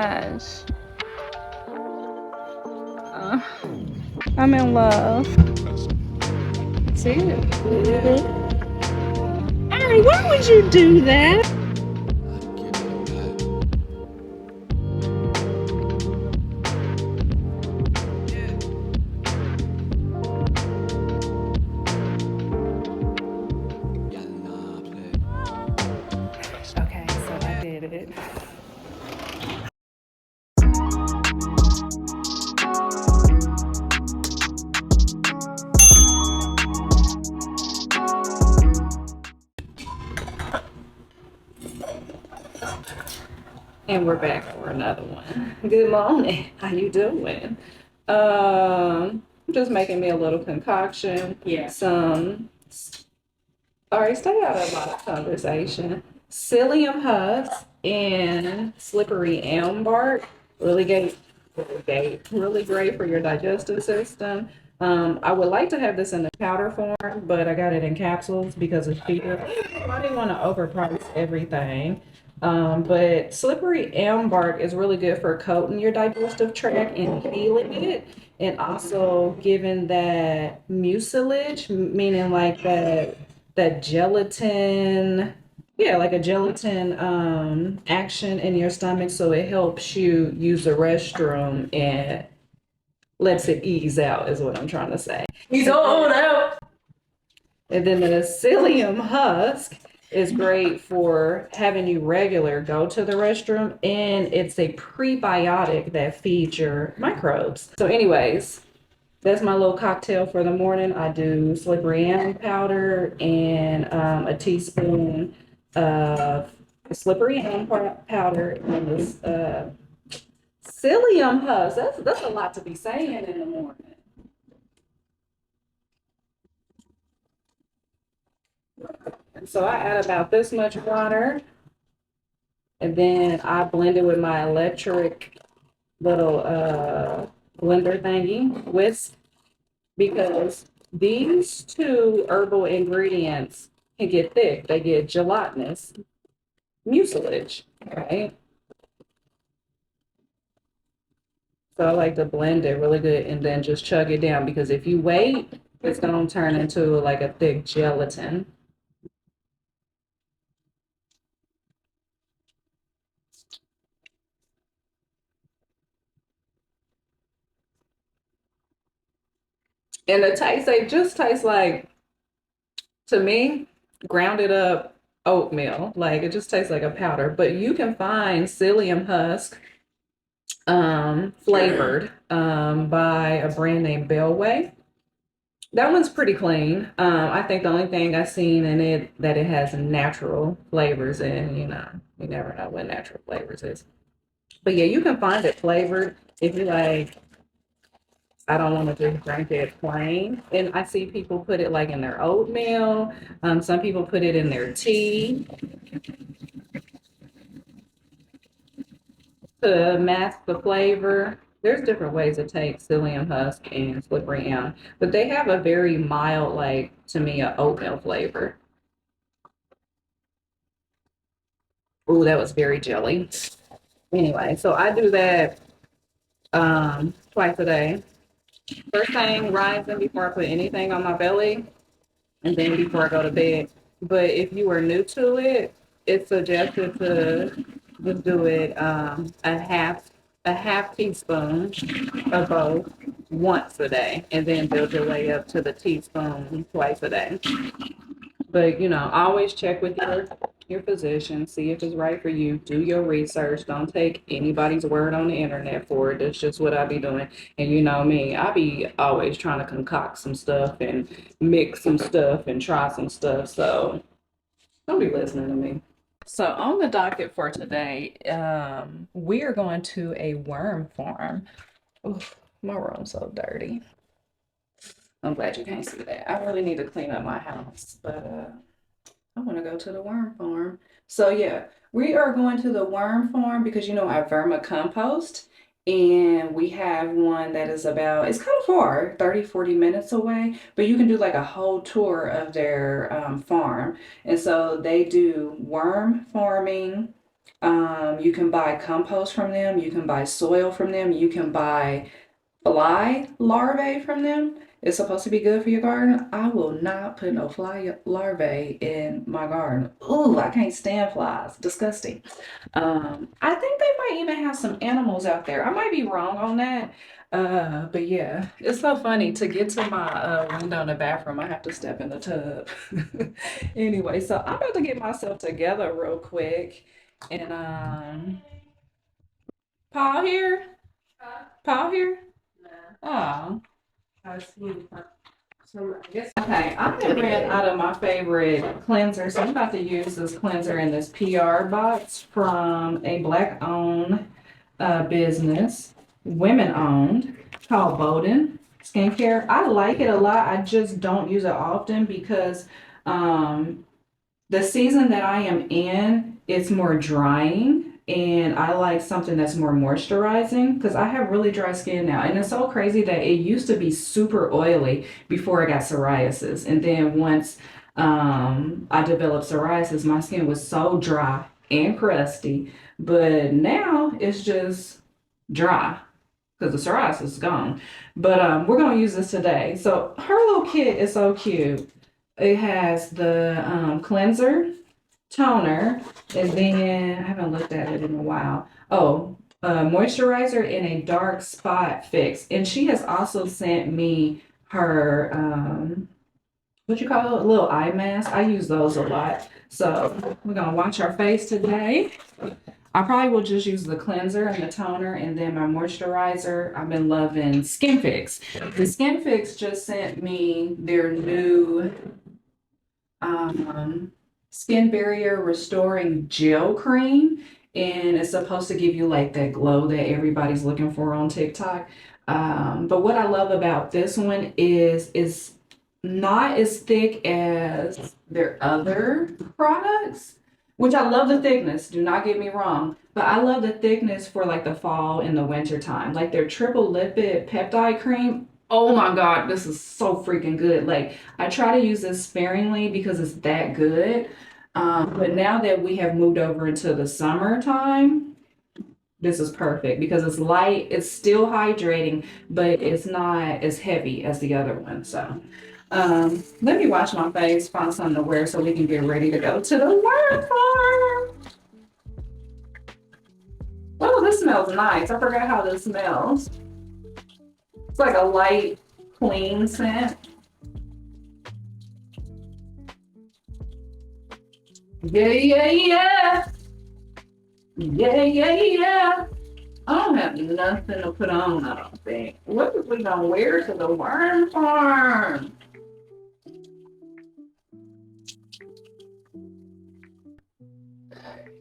gosh. Uh, I'm in love. See it? Ari, why would you do that? Okay, so I did it. And we're back for another one. Good morning. How you doing? Just making me a little concoction. Yeah. Some. All right, stay out of a lot of conversation. Psyllium husk and slippery elm bark. Really great. Really great for your digestive system. I would like to have this in the powder form, but I got it in capsules because it's cheaper. I didn't want to overprice everything. But slippery elm bark is really good for coating your digestive tract and healing it, and also giving that mucilage, meaning like that gelatin, yeah, like a gelatin action in your stomach, so it helps you use the restroom and lets it ease out, is what I'm trying to say. Ease on out. And then the psyllium husk is great for having you regular go to the restroom, and it's a prebiotic that feeds your microbes. So anyways, that's my little cocktail for the morning. I do slippery elm powder and a teaspoon of slippery elm powder and this psyllium husk. That's a lot to be saying in the morning. And so I add about this much water, and then I blend it with my electric little blender thingy, whisk, because these two herbal ingredients can get thick. They get gelatinous mucilage, right? So I like to blend it really good and then just chug it down, because if you wait, it's going to turn into like a thick gelatin. And the taste, they just taste like, to me, grounded up oatmeal. Like it just tastes like a powder. But you can find psyllium husk flavored by a brand named Bellway. That one's pretty clean. I think the only thing I've seen in it that it has natural flavors in, you never know what natural flavors is. But yeah, you can find it flavored if you like. I don't want to just drink it plain. And I see people put it like in their oatmeal. Some people put it in their tea to mask the flavor. There's different ways to take psyllium husk and slippery elm, but they have a very mild, like to me, a oatmeal flavor. Ooh, that was very jelly. Anyway, so I do that twice a day. First thing rising before I put anything on my belly, and then before I go to bed. But if you are new to it, it's suggested to just do it a half teaspoon of both once a day, and then build your way up to the teaspoon twice a day. But always check with your physician, see if it's right for you. Do your research. Don't take anybody's word on the internet for it. That's just what I be doing. And you know me, I be always trying to concoct some stuff and mix some stuff and try some stuff. So don't be listening to me. So on the docket for today, we are going to a worm farm. Oof, my room's so dirty. I'm glad you can't see that. I really need to clean up my house, but I want to go to the worm farm. So yeah, we are going to the worm farm because I vermicompost, and we have one that is about, it's kind of far, 30-40 minutes away, but you can do like a whole tour of their farm. And so they do worm farming, You can buy compost from them. You can buy soil from them. You can buy fly larvae from them. It's supposed to be good for your garden. I will not put no fly larvae in my garden. Ooh, I can't stand flies. Disgusting. I think they might even have some animals out there. I might be wrong on that. But yeah, it's so funny to get to my window in the bathroom. I have to step in the tub. Anyway, so I'm about to get myself together real quick. And Paul here? Paul here? Oh. I see. So I guess okay, I have ran out of my favorite cleanser, so I'm about to use this cleanser in this PR box from a black-owned business, women-owned, called Bowden Skincare. I like it a lot. I just don't use it often because the season that I am in, it's more drying. And I like something that's more moisturizing because I have really dry skin now. And it's so crazy that it used to be super oily before I got psoriasis. And then once I developed psoriasis, my skin was so dry and crusty. But now it's just dry because the psoriasis is gone. But we're going to use this today. So her little kit is so cute. It has the cleanser, toner, and then I haven't looked at it in a while. Oh, moisturizer and a dark spot fix. And she has also sent me her what you call it, a little eye mask. I use those a lot. So we're gonna wash our face today. I probably will just use the cleanser and the toner and then my moisturizer. I've been loving Skin Fix. The Skin Fix just sent me their new skin barrier restoring gel cream, and it's supposed to give you like that glow that everybody's looking for on TikTok. But what I love about this one is it's not as thick as their other products, which I love the thickness, do not get me wrong, but I love the thickness for like the fall and the winter time. Like their triple lipid peptide cream. Oh my God, this is so freaking good. Like I try to use this sparingly because it's that good. But now that we have moved over into the summertime, this is perfect because it's light, it's still hydrating, but it's not as heavy as the other one. So let me wash my face, find something to wear so we can get ready to go to the worm farm. Oh, this smells nice. I forgot how this smells. It's like a light, clean scent. Yeah, yeah, yeah. Yeah, yeah, yeah. I don't have nothing to put on, I don't think. What are we gonna wear to the worm farm?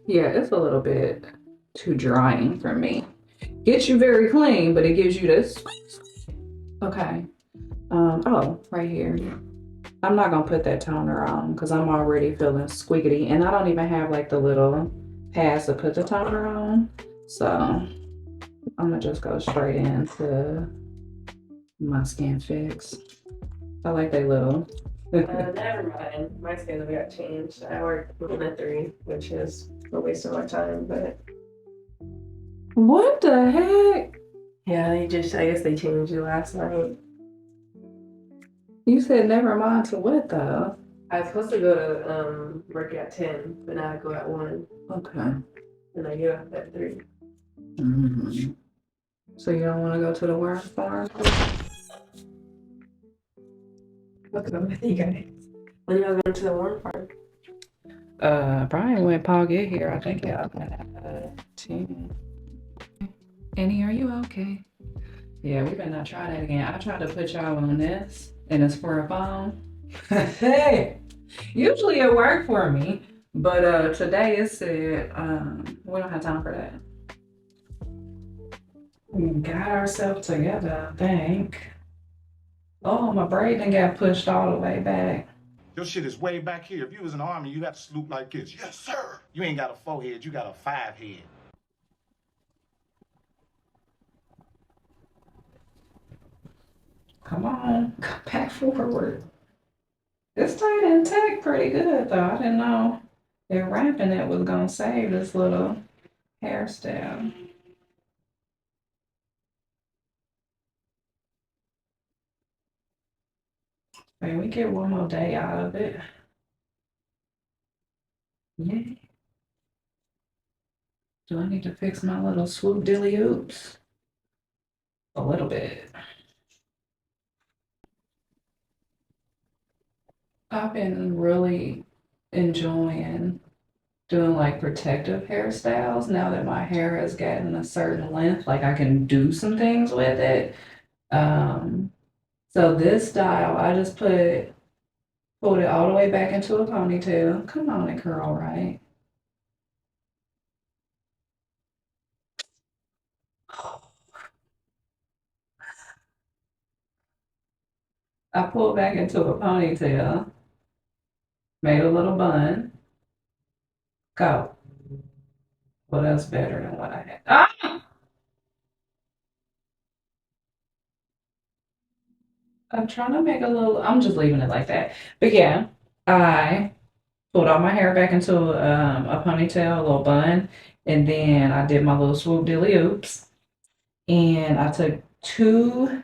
Yeah, it's a little bit too drying for me. Gets you very clean, but it gives you this. Okay. Oh, right here. I'm not gonna put that toner on because I'm already feeling squiggity, and I don't even have like the little pads to put the toner on. So I'm gonna just go straight into my Skin Fix. I like they little. Never mind. My schedule got changed. I work from at 3, which is a waste of my time, but What the heck? yeah, I guess they changed it last night. You said never mind to what though? I was supposed to go to work at 10, but now I go at 1, Okay. and I get off at 3. Mm-hmm. So you don't want to go to the worm farm? I'll go with you guys. When y'all going to the warm part? Probably when Paul get here. I think yeah. 10. Annie, are you okay? Yeah, we better not try that again. I tried to put y'all on this, and it's for a phone. Hey, usually it worked for me, but today it said we don't have time for that. We got ourselves together, I think. Oh, my braid done got pushed all the way back. Your shit is way back here. If you was in the army, you have to salute like this. Yes, sir. You ain't got a 4 head, you got a 5 head. Come on, back forward. This tight and tack pretty good though. I didn't know They're wrapping it was gonna save this little hairstyle. And we get one more day out of it. Yeah. Do I need to fix my little swoop dilly oops? A little bit. I've been really enjoying doing like protective hairstyles now that my hair has gotten a certain length, like I can do some things with it. So this style, I just pulled it all the way back into a ponytail. Come on and curl right. I pulled back into a ponytail, made a little bun. Go. What else better than what I had? Ah! I'm trying to make a little, I'm just leaving it like that. But yeah, I pulled all my hair back into a ponytail, a little bun, and then I did my little swoop dilly oops. And I took 2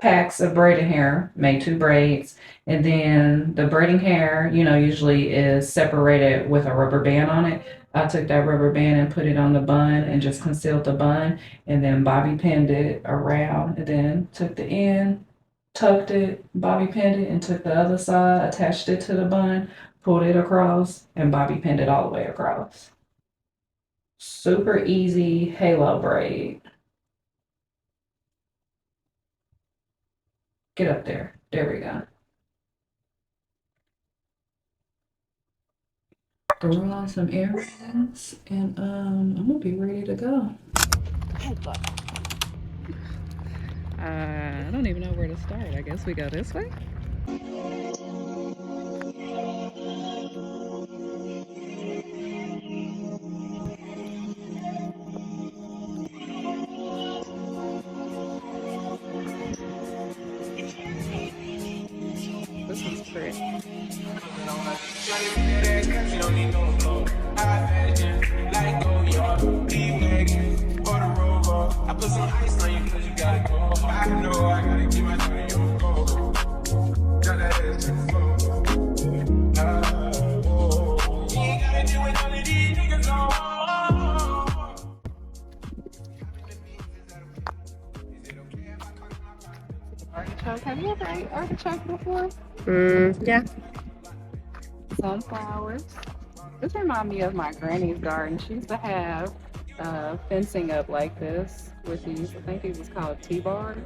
packs of braided hair, made 2 braids, and then the braiding hair, usually is separated with a rubber band on it. I took that rubber band and put it on the bun and just concealed the bun, and then bobby pinned it around, and then took the end, tucked it, bobby pinned it, and took the other side, attached it to the bun, pulled it across, and bobby pinned it all the way across. Super easy halo braid. Get up there. There we go. Throw on some earrings, and I'm gonna be ready to go. I don't even know where to start. I guess we go this way. This one's pretty. I put some ice on you cause you gotta go. I know I gotta keep my money on go. Got that ass to the floor. You ain't gotta deal with none of these niggas no more. Artichoke. Have you ever ate artichoke before? Yeah. Sunflowers. This reminds me of my granny's garden. She used to have fencing up like this with these, I think these was called T-bars.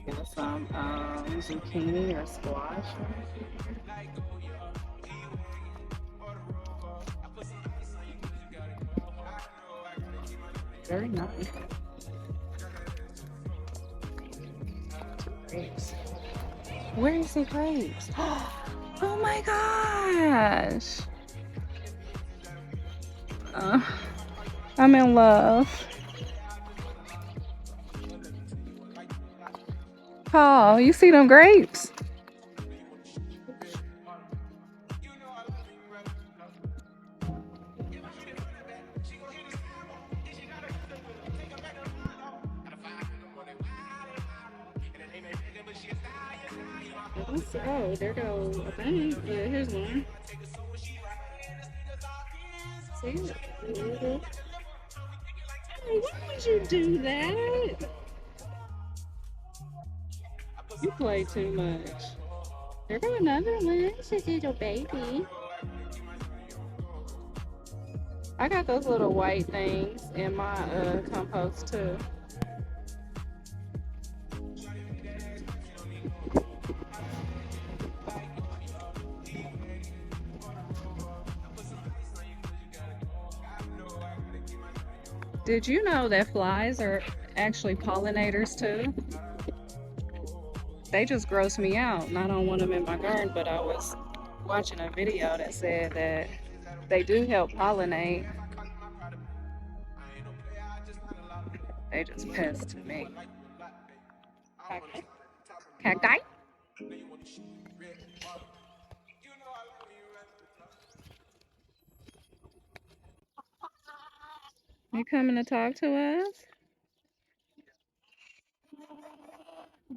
Got some zucchini or squash. Very nice. Grapes. Where is the grapes? Oh my gosh! I'm in love. Paul, you see them grapes? Oh, there goes a thing. Yeah, here's one. See it? Hey, why would you do that? You play too much. There goes another one. It's a little baby. I got those little white things in my compost too. Did you know that flies are actually pollinators too? They just gross me out, and I don't want them in my garden, but I was watching a video that said that They do help pollinate. They just pest me. Okay. Cacti? You coming to talk to us?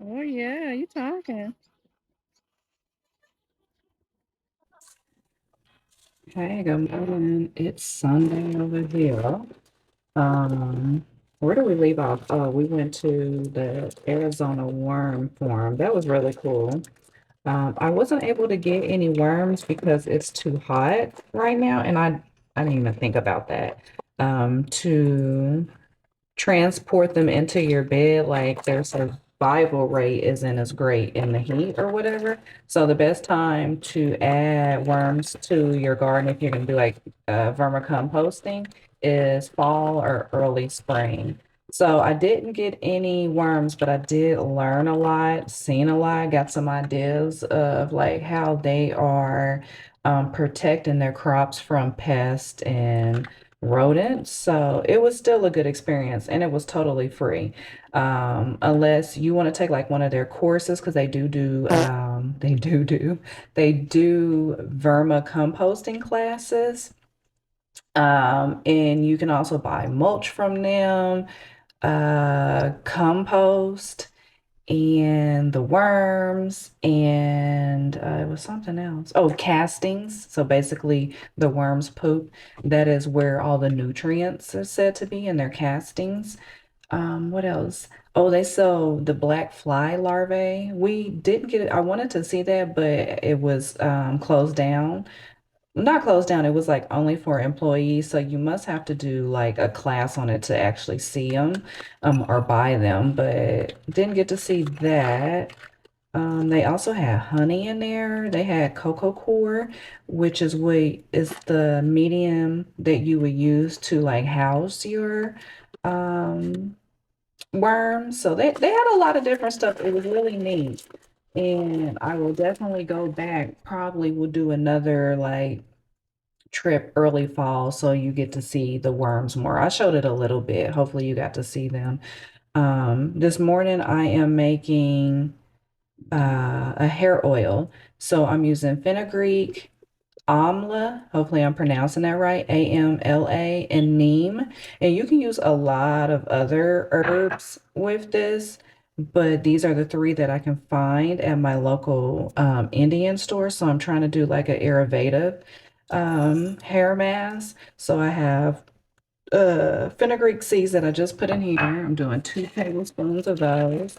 Oh yeah, you talking. Hey, good morning. It's Sunday over here. Where do we leave off? Oh, we went to the Arizona Worm Farm. That was really cool. I wasn't able to get any worms because it's too hot right now, and I didn't even think about that. To transport them into your bed, like their survival rate isn't as great in the heat or whatever. So the best time to add worms to your garden, if you're gonna do like vermicomposting, is fall or early spring. So I didn't get any worms, but I did learn a lot, seen a lot, got some ideas of like how they are protecting their crops from pests and rodents. So it was still a good experience and it was totally free. Unless you want to take like one of their courses, because they do vermicomposting classes. And you can also buy mulch from them, compost and the worms and it was something else. Oh, castings. So basically the worms poop. That is where all the nutrients are said to be in their castings. What else? Oh, they sell the black fly larvae. We didn't get it. I wanted to see that, but it was closed down. Not closed down, it was like only for employees. So you must have to do like a class on it to actually see them or buy them, but didn't get to see that. They also had honey in there. They had cocoa core, which is the medium that you would use to like house your um, worms. So they had a lot of different stuff. It was really neat. And I will definitely go back. Probably will do another like trip early fall so you get to see the worms more. I showed it a little bit. Hopefully you got to see them. This morning I am making a hair oil. So I'm using fenugreek, amla, hopefully I'm pronouncing that right, AMLA, and neem. And you can use a lot of other herbs with this, but these are the three that I can find at my local Indian store. So I'm trying to do like an Ayurveda hair mask. So I have fenugreek seeds that I just put in here. I'm doing 2 tablespoons of those.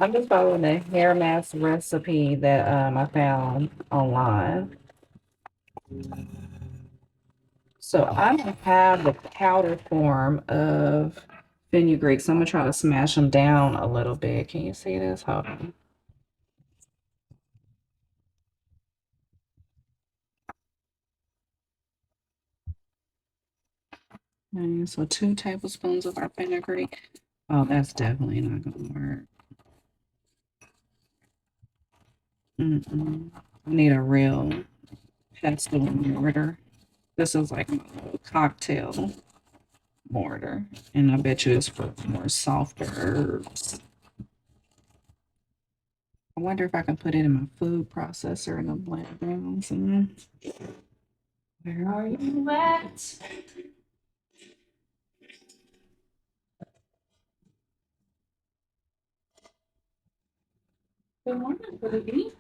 I'm just following the hair mask recipe that I found online. So I don't have the powder form of fenugreek, so I'm gonna try to smash them down a little bit. Can you see this? Hold on. Okay, so 2 tablespoons of our fenugreek. Oh, that's definitely not gonna work. I need a real pestle mortar. This is like my little cocktail mortar, and I bet you it's for more softer herbs. I wonder if I can put it in my food processor and a blend down some. Where are you at? Good morning, baby.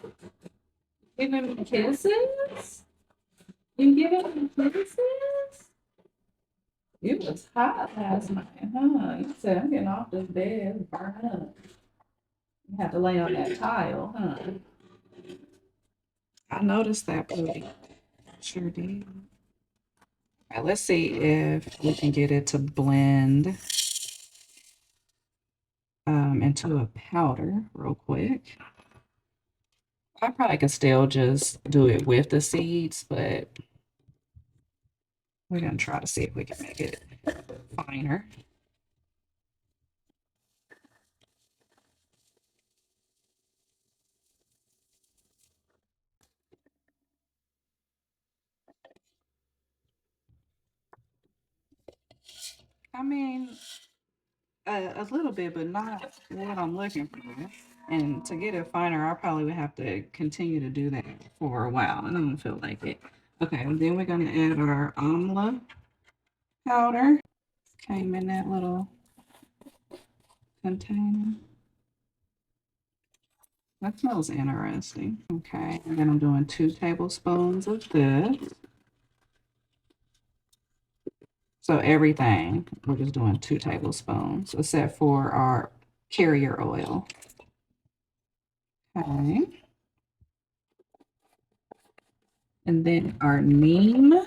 Giving me kisses? You giving me kisses? You was hot last night, huh? You said I'm getting off this bed, burn up. You had to lay on that tile, huh? I noticed that, booty. Sure did. All right, let's see if we can get it to blend into a powder real quick. I probably could still just do it with the seeds, but we're gonna try to see if we can make it finer. I mean, a little bit, but not what I'm looking for. And to get it finer, I probably would have to continue to do that for a while. And I don't feel like it. Okay, and then we're gonna add our amla powder. Came in that little container. That smells interesting. Okay, and then I'm doing 2 tablespoons of this. So everything, we're just doing 2 tablespoons, except for our carrier oil. Okay. And then our neem.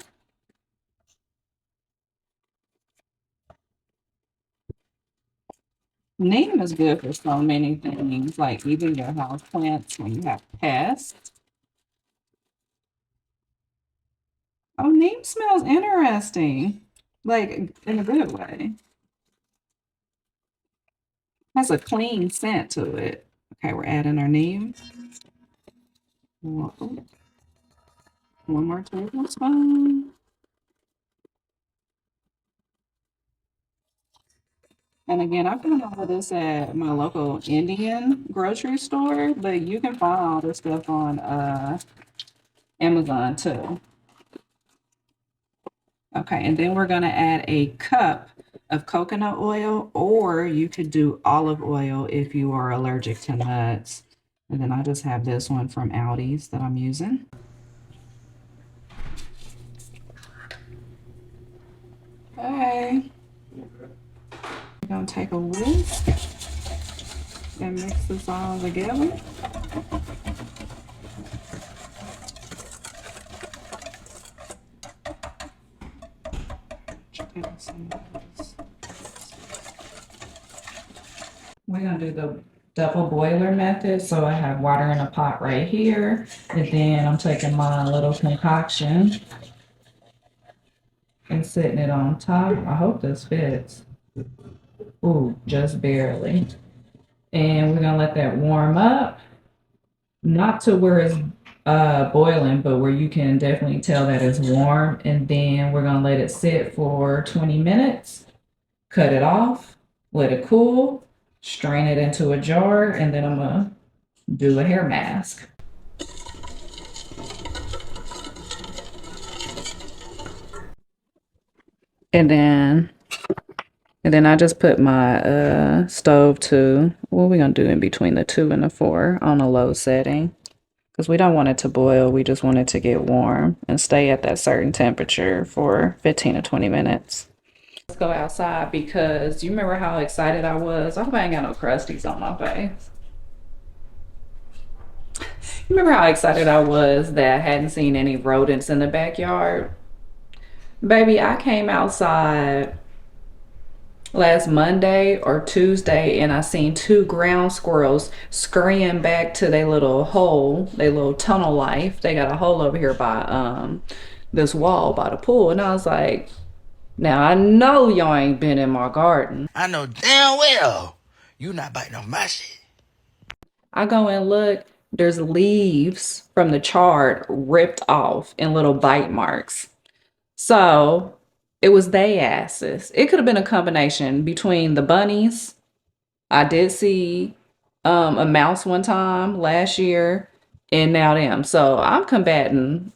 Neem is good for so many things, like even your house plants when you have pests. Oh, neem smells interesting, like in a good way. Has a clean scent to it. Okay, we're adding our neem. One more tablespoon. And again, I found all of this at my local Indian grocery store, but you can find all this stuff on Amazon too. Okay, and then we're gonna add a cup of coconut oil, or you could do olive oil if you are allergic to nuts. And then I just have this one from Aldi's that I'm using. Okay. We're gonna take a whisk and mix this all together. We're gonna do the double boiler method. So I have water in a pot right here, and then I'm taking my little concoction and setting it on top. I hope this fits. Ooh, just barely. And we're gonna let that warm up, not to where it's boiling, but where you can definitely tell that it's warm. And then we're gonna let it sit for 20 minutes, cut it off, let it cool, strain it into a jar, and then I'm gonna do a hair mask. And then I just put my stove to, what are we gonna do in between the 2 and the 4 on a low setting? Because we don't want it to boil, we just want it to get warm and stay at that certain temperature for 15 to 20 minutes. Let's go outside because you remember how excited I was? I hope I ain't got no crusties on my face. You remember how excited I was that I hadn't seen any rodents in the backyard? Baby, I came outside last Monday or Tuesday and I seen 2 ground squirrels scurrying back to their little hole, their little tunnel life. They got a hole over here by this wall by the pool. And I was like, now I know y'all ain't been in my garden. I know damn well you not biting off my shit. I go and look, there's leaves from the chard ripped off and little bite marks. So it was they asses. It could have been a combination between the bunnies. I did see a mouse one time last year, and now them. So I'm combating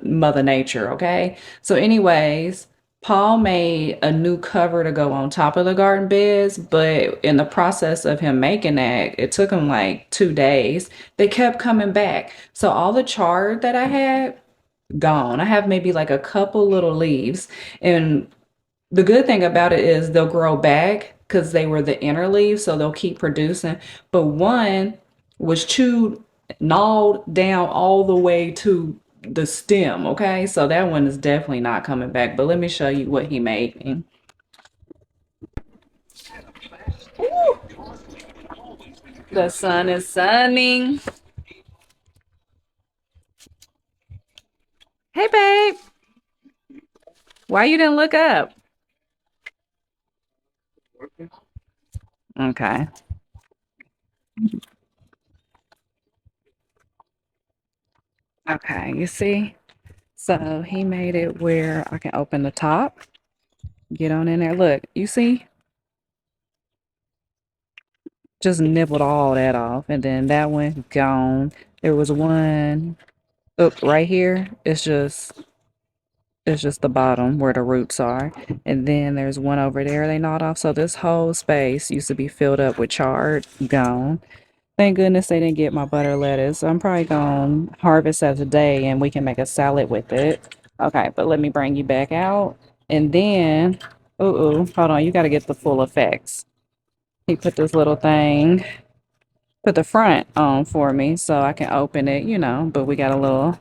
Mother Nature, okay? So anyways, Paul made a new cover to go on top of the garden beds, but in the process of him making that, it took him like 2 days. They kept coming back. So all the chard that I had, gone. I have maybe like a couple little leaves. And the good thing about it is they'll grow back because they were the inner leaves, so they'll keep producing. But one was chewed, gnawed down all the way to the stem. Okay, so that one is definitely not coming back. But let me show you what he made me. Ooh, the sun is sunning. Hey, babe. Why you didn't look up? Okay. Okay, you see? So he made it where I can open the top. Get on in there. Look, you see? Just nibbled all that off. And then that one gone. There was one up right here. It's just the bottom where the roots are. And then there's one over there they gnawed off. So this whole space used to be filled up with chard. Gone. Thank goodness they didn't get my butter lettuce. I'm probably gonna harvest that today and we can make a salad with it. Okay, but let me bring you back out. And then, hold on, you gotta get the full effects. He put this little thing, put the front on for me so I can open it, but we got a little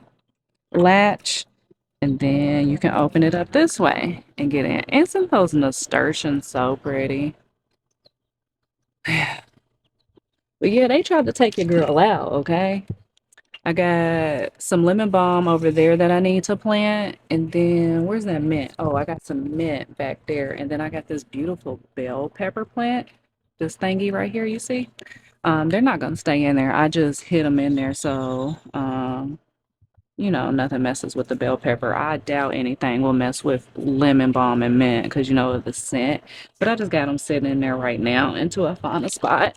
latch and then you can open it up this way and get in. Isn't those nasturtiums so pretty? But yeah, they tried to take your girl out, okay? I got some lemon balm over there that I need to plant. And then where's that mint? Oh, I got some mint back there. And then I got this beautiful bell pepper plant. This thingy right here, you see? They're not gonna stay in there. I just hid them in there so nothing messes with the bell pepper. I doubt anything will mess with lemon balm and mint because of the scent. But I just got them sitting in there right now until I find a spot.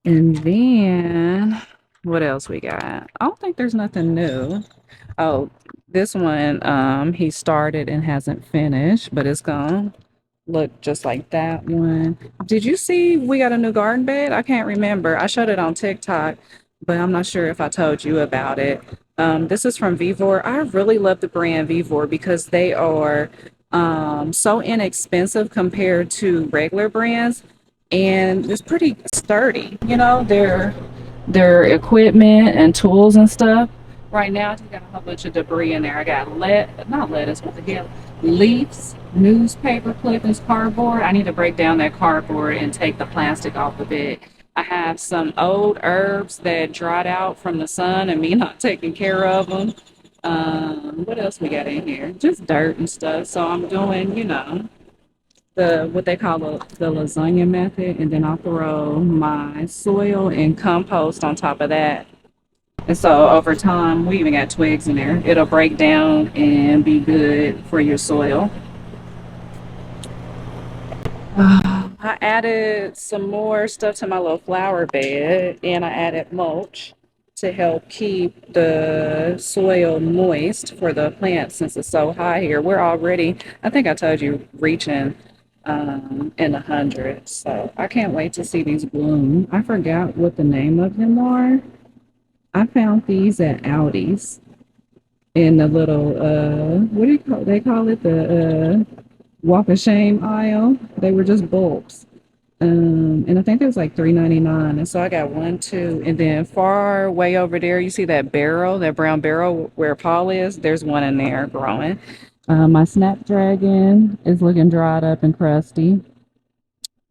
And then what else we got? I don't think there's nothing new. Oh, this one, he started and hasn't finished, but it's gonna look just like that one. Did you see we got a new garden bed? I can't remember. I showed it on TikTok, but I'm not sure if I told you about it. This is from Vivor. I really love the brand Vivor because they are so inexpensive compared to regular brands, and it's pretty sturdy. Their equipment and tools and stuff. Right now, I just got a whole bunch of debris in there. I got not lettuce, what the hell? Leaves, newspaper clippings, cardboard. I need to break down that cardboard and take the plastic off of it. I have some old herbs that dried out from the sun and me not taking care of them. What else we got in here? Just dirt and stuff. So I'm doing, the what they call the lasagna method, and then I'll throw my soil and compost on top of that. And so over time, we even got twigs in there. It'll break down and be good for your soil. I added some more stuff to my little flower bed and I added mulch to help keep the soil moist for the plants since it's so high here. We're already, I think I told you, reaching in the hundreds. So I can't wait to see these bloom. I forgot what the name of them are. I found these at Aldi's in the little what do you call they call it, the walk of shame aisle. They were just bulbs. And I think it was like $3.99. And so I got one, two, and then far way over there, you see that barrel, that brown barrel where Paul is. There's one in there growing. My snapdragon is looking dried up and crusty.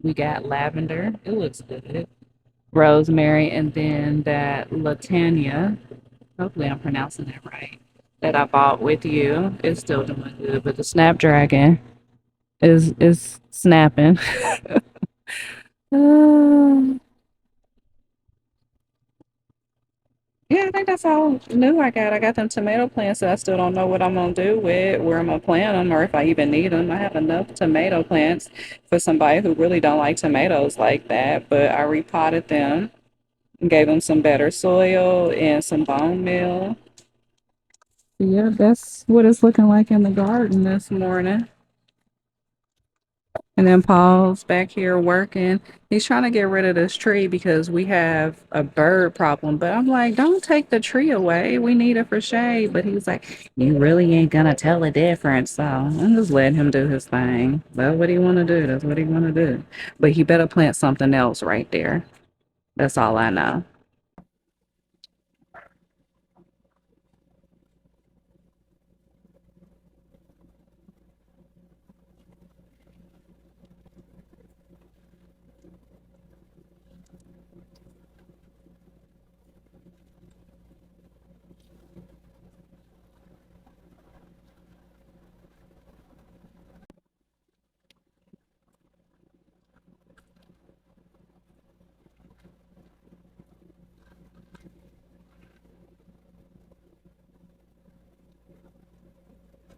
We got lavender. It looks good. Rosemary, and then that latania. Hopefully, I'm pronouncing that right. That I bought with you is still doing good, but the snapdragon is snapping. Uh, yeah, I think that's all new I got. I got them tomato plants that I still don't know what I'm gonna do with, where I'm gonna plant them, or if I even need them. I have enough tomato plants for somebody who really don't like tomatoes like that, but I repotted them and gave them some better soil and some bone meal. Yeah, that's what it's looking like in the garden this morning. And then Paul's back here working. He's trying to get rid of this tree because we have a bird problem. But I'm like, don't take the tree away. We need it for shade. But he's like, you really ain't gonna tell the difference. So I'm just letting him do his thing. That's what he wanna do. That's what he wanna do. But he better plant something else right there. That's all I know.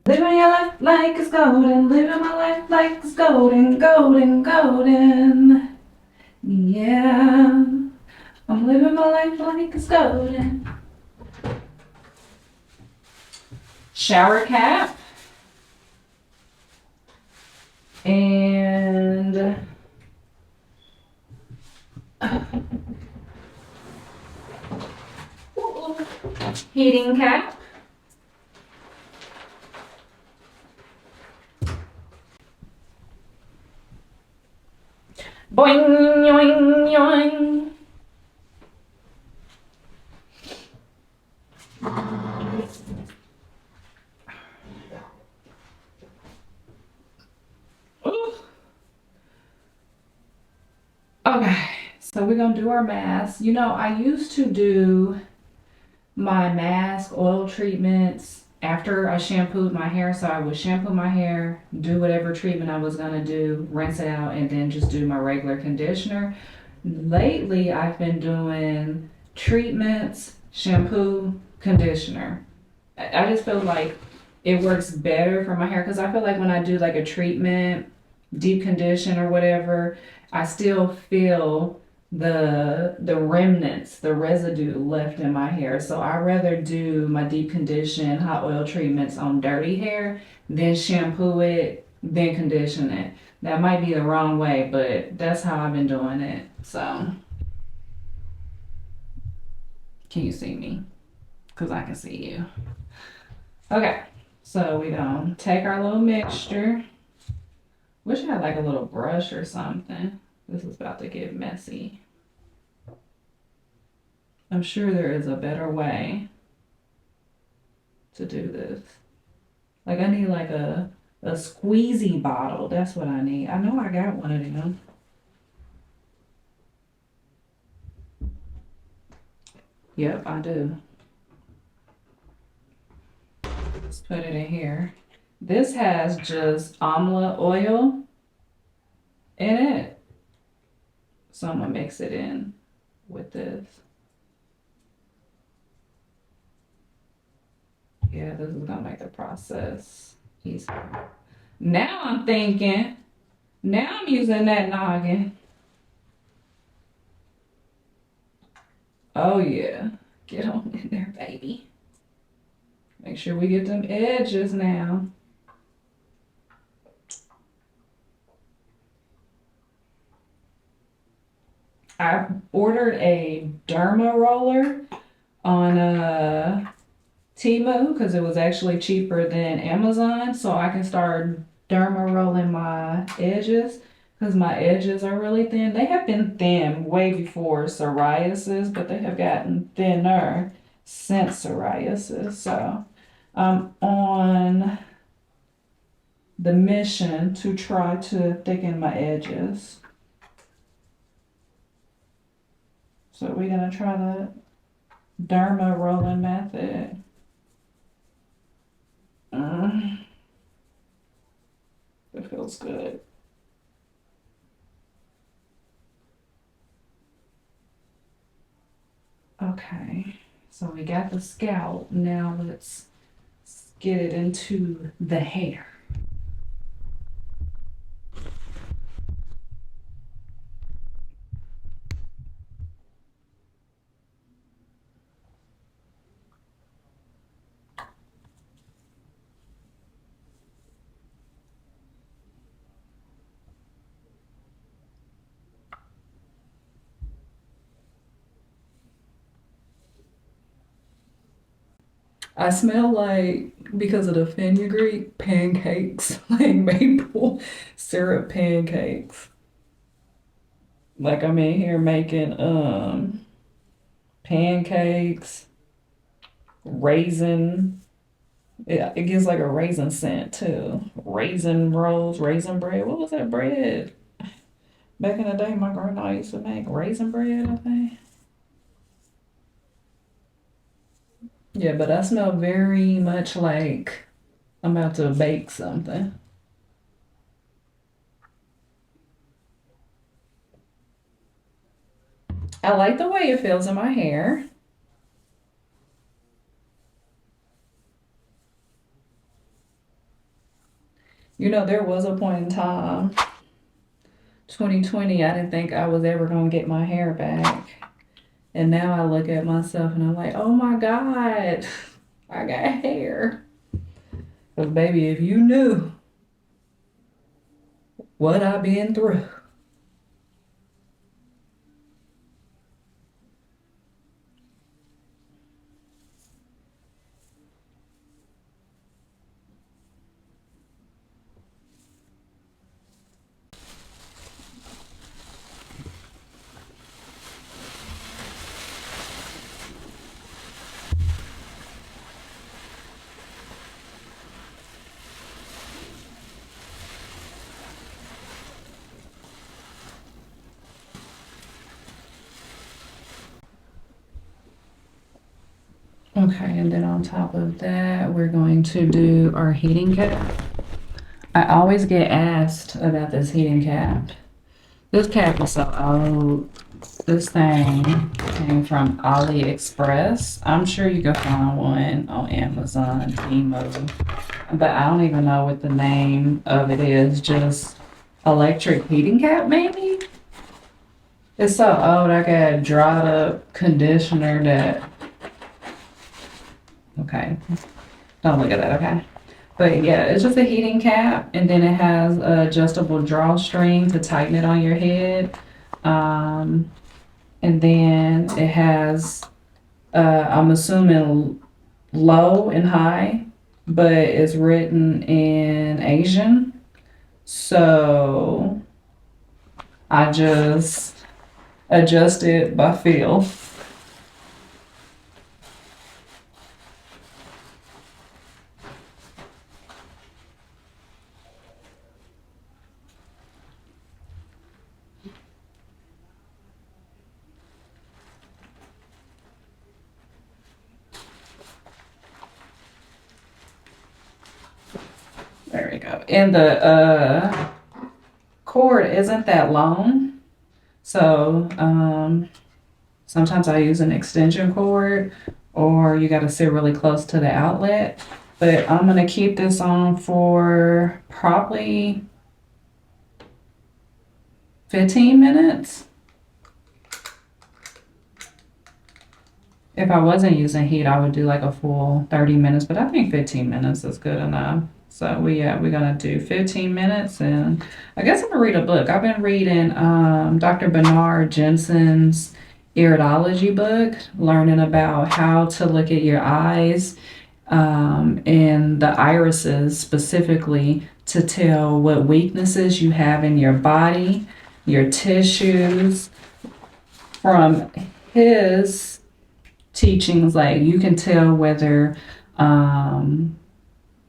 Living your life like it's golden, living my life like it's golden, golden, golden. Yeah, I'm living my life like it's golden. Shower cap. And heating cap. Boing, yoing, yoing. Ooh. Okay, so we're gonna do our mask. You know, I used to do my mask oil treatments after I shampooed my hair. So I would shampoo my hair, do whatever treatment I was gonna do, rinse it out, and then just do my regular conditioner. Lately, I've been doing treatments, shampoo, conditioner. I just feel like it works better for my hair because I feel like when I do like a treatment, deep condition or whatever, I still feel the remnants, the residue left in my hair. So I rather do my deep condition, hot oil treatments on dirty hair, then shampoo it, then condition it. That might be the wrong way, but that's how I've been doing it. So, can you see me? Because I can see you. Okay, so we gonna take our little mixture. Wish I had like a little brush or something. This is about to get messy. I'm sure there is a better way to do this. Like I need like a squeezy bottle. That's what I need. I know I got one of them. Yep, I do. Let's put it in here. This has just amla oil in it. So I'm gonna mix it in with this. Yeah, this is gonna make the process easier. Now I'm thinking, now I'm using that noggin. Oh yeah, get on in there, baby. Make sure we get them edges now. I ordered a derma roller on Temu because it was actually cheaper than Amazon, so I can start derma rolling my edges because my edges are really thin. They have been thin way before psoriasis, but they have gotten thinner since psoriasis. So I'm on the mission to try to thicken my edges. So we're gonna try the derma rolling method. It feels good. Okay, so we got the scalp. Now let's get it into the hair. I smell like, because of the fenugreek, pancakes, like maple syrup pancakes. Like I'm in here making pancakes, raisin. It gives like a raisin scent too. Raisin rolls, raisin bread. What was that bread? Back in the day, my grandma used to make raisin bread, I think. Yeah, but I smell very much like I'm about to bake something. I like the way it feels in my hair. You know, there was a point in time, 2020, I didn't think I was ever gonna get my hair back. And now I look at myself and I'm like, oh my God, I got hair. Because baby, if you knew what I've been through. Okay, and then on top of that, we're going to do our heating cap. I always get asked about this heating cap. This cap is so old. This thing came from AliExpress. I'm sure you can find one on Amazon, Temu, but I don't even know what the name of it is. Just electric heating cap, maybe? It's so old, I got dried up conditioner that, okay, don't look at that, okay? But yeah, it's just a heating cap, and then it has an adjustable drawstring to tighten it on your head. And then it has, I'm assuming low and high, but it's written in Asian. So I just adjust it by feel. There we go. And the cord isn't that long. So sometimes I use an extension cord, or you got to sit really close to the outlet. But I'm going to keep this on for probably 15 minutes. If I wasn't using heat, I would do like a full 30 minutes, but I think 15 minutes is good enough. So we're gonna do 15 minutes, and I guess I'm gonna read a book. I've been reading Dr. Bernard Jensen's iridology book, learning about how to look at your eyes and the irises specifically to tell what weaknesses you have in your body, your tissues. From his teachings, like you can tell whether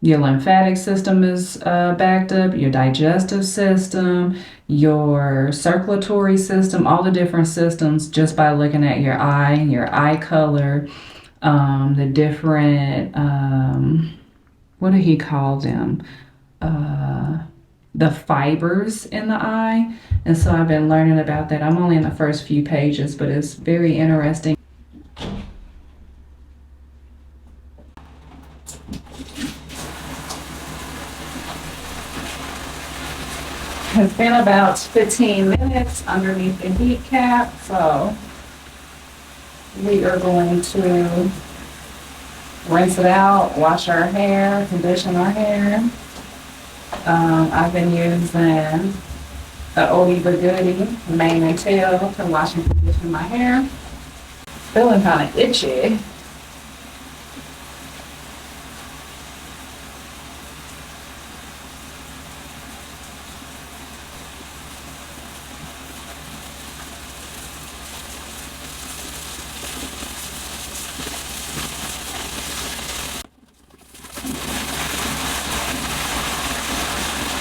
your lymphatic system is backed up, your digestive system, your circulatory system, all the different systems just by looking at your eye color, the different, what do he call them? The fibers in the eye. And so I've been learning about that. I'm only in the first few pages, but it's very interesting. It's been about 15 minutes underneath the heat cap, so we are going to rinse it out, wash our hair, condition our hair. I've been using the oldie but goodie mane and tail to wash and condition my hair. Feeling kind of itchy.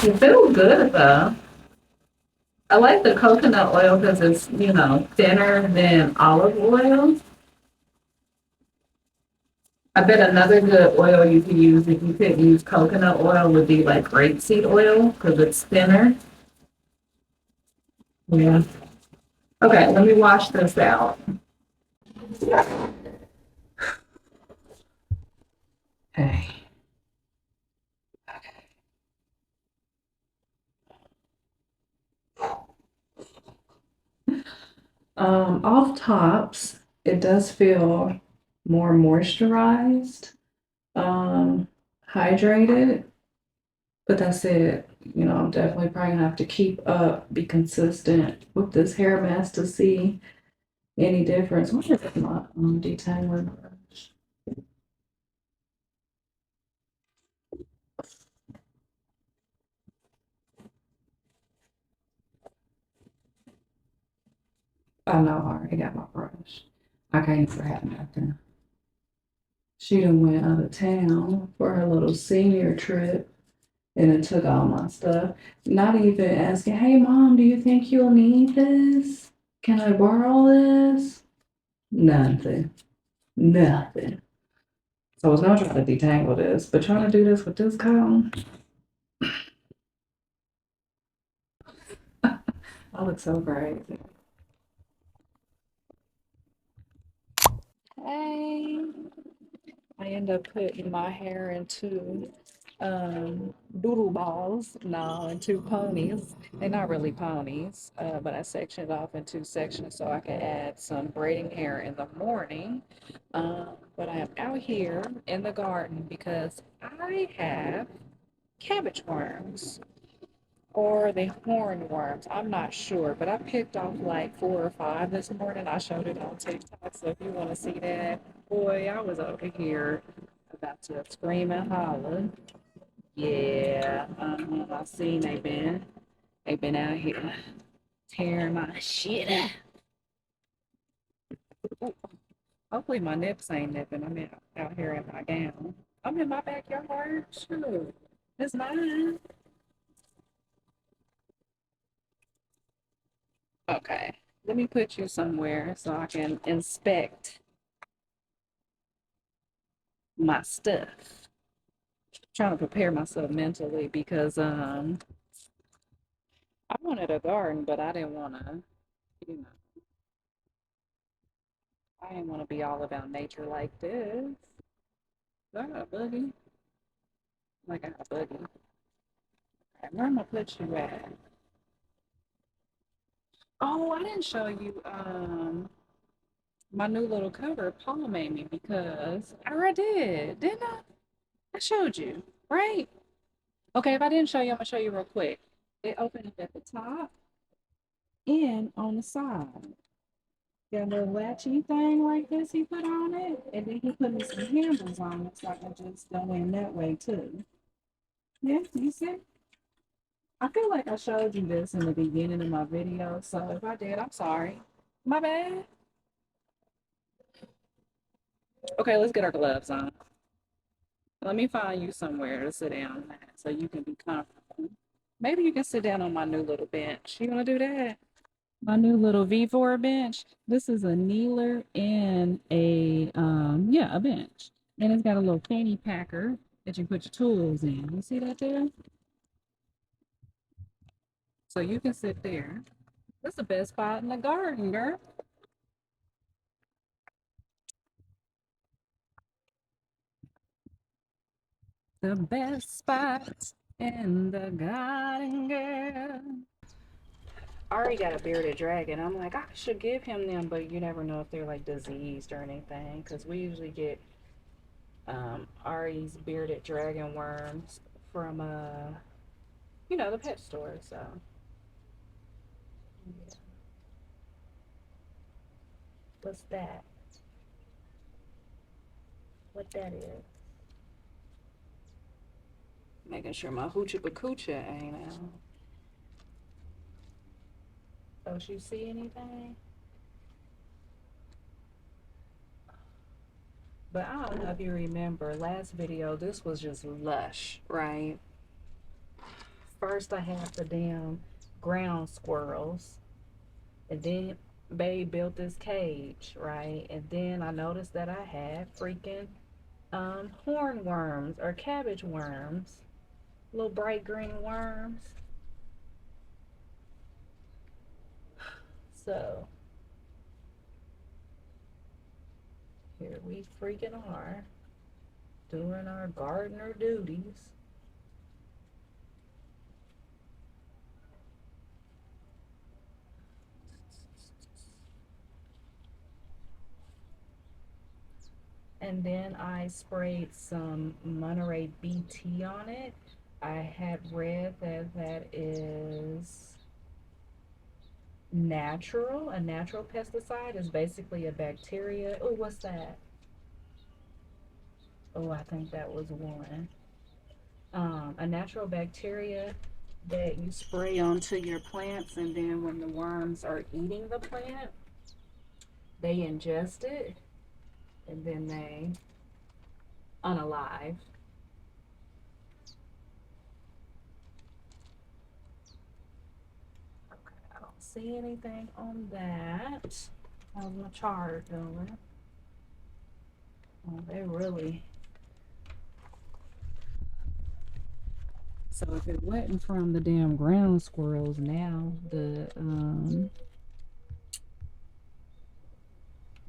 It feels good though. I like the coconut oil because it's, thinner than olive oil. I bet another good oil you could use if you couldn't use coconut oil would be like grapeseed oil because it's thinner. Yeah. Okay, let me wash this out. Okay. Off tops, it does feel more moisturized, hydrated, but that's it. You know, I'm definitely probably gonna have to keep up, be consistent with this hair mask to see any difference. What is my detangler brush? Oh no, I already got my brush. I can't forget nothing. She done went out of town for her little senior trip and it took all my stuff. Not even asking, hey mom, do you think you'll need this? Can I borrow this? Nothing. Nothing. So I was gonna try to detangle this, but trying to do this with this comb, I look so crazy. Hey, I end up putting my hair into doodle balls, no, into ponies. They're not really ponies, but I sectioned off in two sections so I can add some braiding hair in the morning. But I am out here in the garden because I have cabbage worms or the hornworms. I'm not sure, but I picked off like 4 or 5 this morning. I showed it on TikTok, so if you want to see that, boy, I was over here about to scream and holler. Yeah, I seen they been out here tearing my shit up. Ooh, hopefully my nips ain't nipping. I'm out here in my gown. I'm in my backyard. Shoot, it's mine. Okay, let me put you somewhere so I can inspect my stuff. Trying to prepare myself mentally because I wanted a garden, but I didn't want to, you know, I didn't want to be all about nature like this. I got a boogie. Like I got a boogie. Okay, where am I put you at? Oh, I didn't show you my new little cover Paul made me because I already didn't I? I showed you, right? Okay, if I didn't show you, I'm gonna show you real quick. It opened up at the top and on the side. Got a little latchy thing like this he put on it, and then he put me some handles on it so I can just go in that way too. Yeah, you see? I feel like I showed you this in the beginning of my video, so if I did, I'm sorry. My bad. Okay, let's get our gloves on. Let me find you somewhere to sit down at so you can be comfortable. Maybe you can sit down on my new little bench. You wanna do that? My new little V4 bench. This is a kneeler and a bench. And it's got a little fanny packer that you put your tools in. You see that there? So you can sit there. That's the best spot in the garden, girl. The best spot in the garden, girl. I already got a bearded dragon. I'm like, I should give him them, but you never know if they're like diseased or anything. Because we usually get Ari's bearded dragon worms from the pet store. So yeah. What's that? What that is? Making sure my hoochie bacoochie ain't out. Don't you see anything? But I don't know if you remember last video, this was just lush, right? First I had the damn ground squirrels, and then Babe built this cage, right? And then I noticed that I had freaking hornworms or cabbage worms, little bright green worms. So here we freaking are doing our gardener duties. and then I sprayed some Monterey BT on it. I had read that that is natural. A natural pesticide is basically a bacteria. Oh, what's that? Oh, I think that was one. A natural bacteria that you spray onto your plants, and then when the worms are eating the plant, they ingest it, and then they unalive. Okay, I don't see anything on that. How's my chart doing? Oh, they really. So if it wasn't from the damn ground squirrels, now the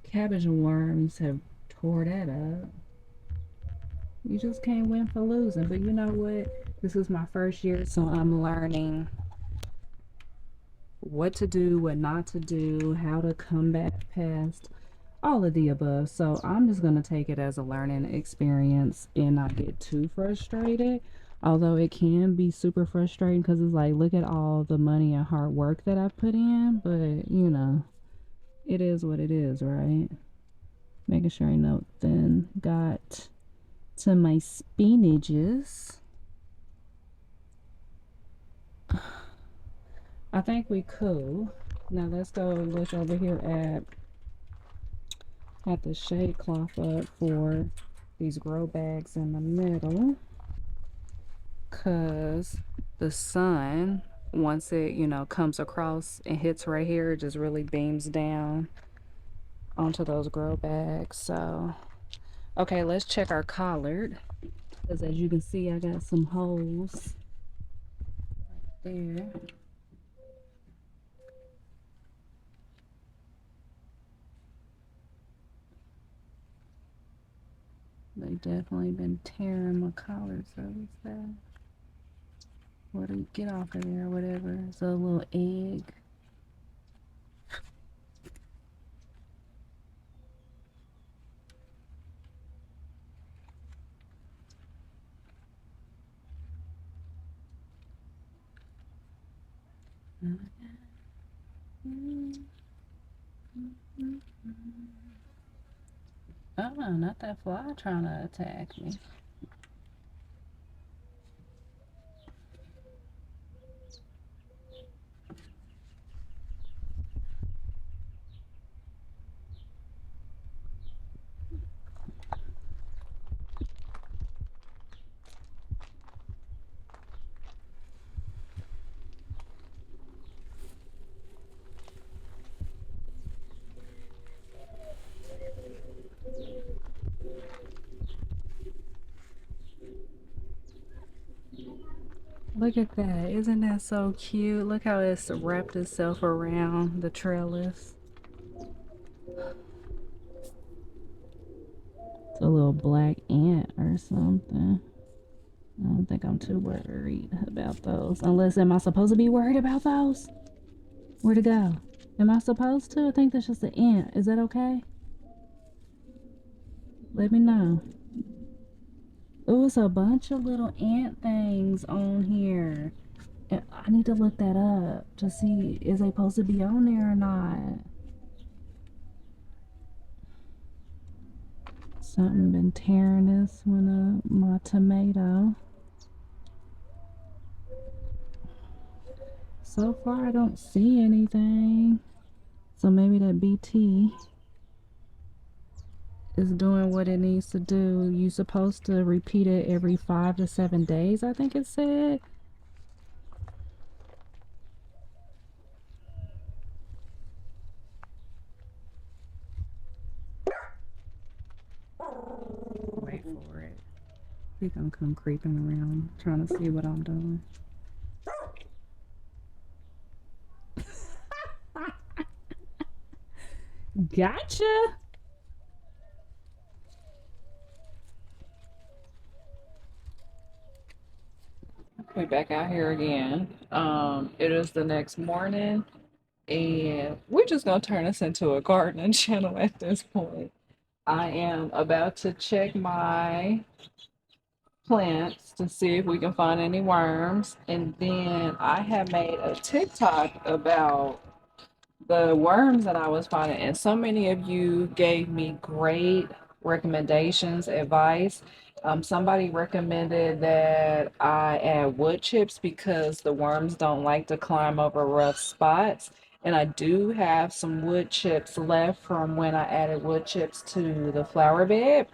cabbage worms have tore that up. You just can't win for losing. But you know what? This is my first year, so I'm learning what to do, what not to do, how to combat past all of the above. So I'm just going to take it as a learning experience and not get too frustrated. Although it can be super frustrating because it's like, look at all the money and hard work that I put in. But, you know, it is what it is, right? Making sure I note then got to my spinaches. I think we cool. Now let's go look over here at the shade cloth up for these grow bags in the middle, cause the sun, once it, you know, comes across and hits right here, it just really beams down onto those grow bags. So okay, let's check our collard, because as you can see I got some holes right there. They definitely been tearing my collard, so what's that? What do you get off of there or whatever? It's a little egg. Oh, not that fly trying to attack me. Look at that. Isn't that so cute? Look how it's wrapped itself around the trellis. It's a little black ant or something. I don't think I'm too worried about those. Unless, am I supposed to be worried about those? Where'd it go? Am I supposed to? I think that's just an ant. Is that okay? Let me know. Oh, it's a bunch of little ant things on here. I need to look that up to see, is they supposed to be on there or not? Something been tearing this one up, my tomato. So far I don't see anything. So maybe that BT is doing what it needs to do. You're supposed to repeat it every 5 to 7 days, I think it said. Wait for it. He's gonna come creeping around trying to see what I'm doing. Gotcha. We're back out here again. It is the next morning, and we're just gonna turn this into a gardening channel at this point. I am about to check my plants to see if we can find any worms. And then I have made a TikTok about the worms that I was finding, and so many of you gave me great recommendations, advice. Somebody recommended that I add wood chips because the worms don't like to climb over rough spots. And I do have some wood chips left from when I added wood chips to the flower bed.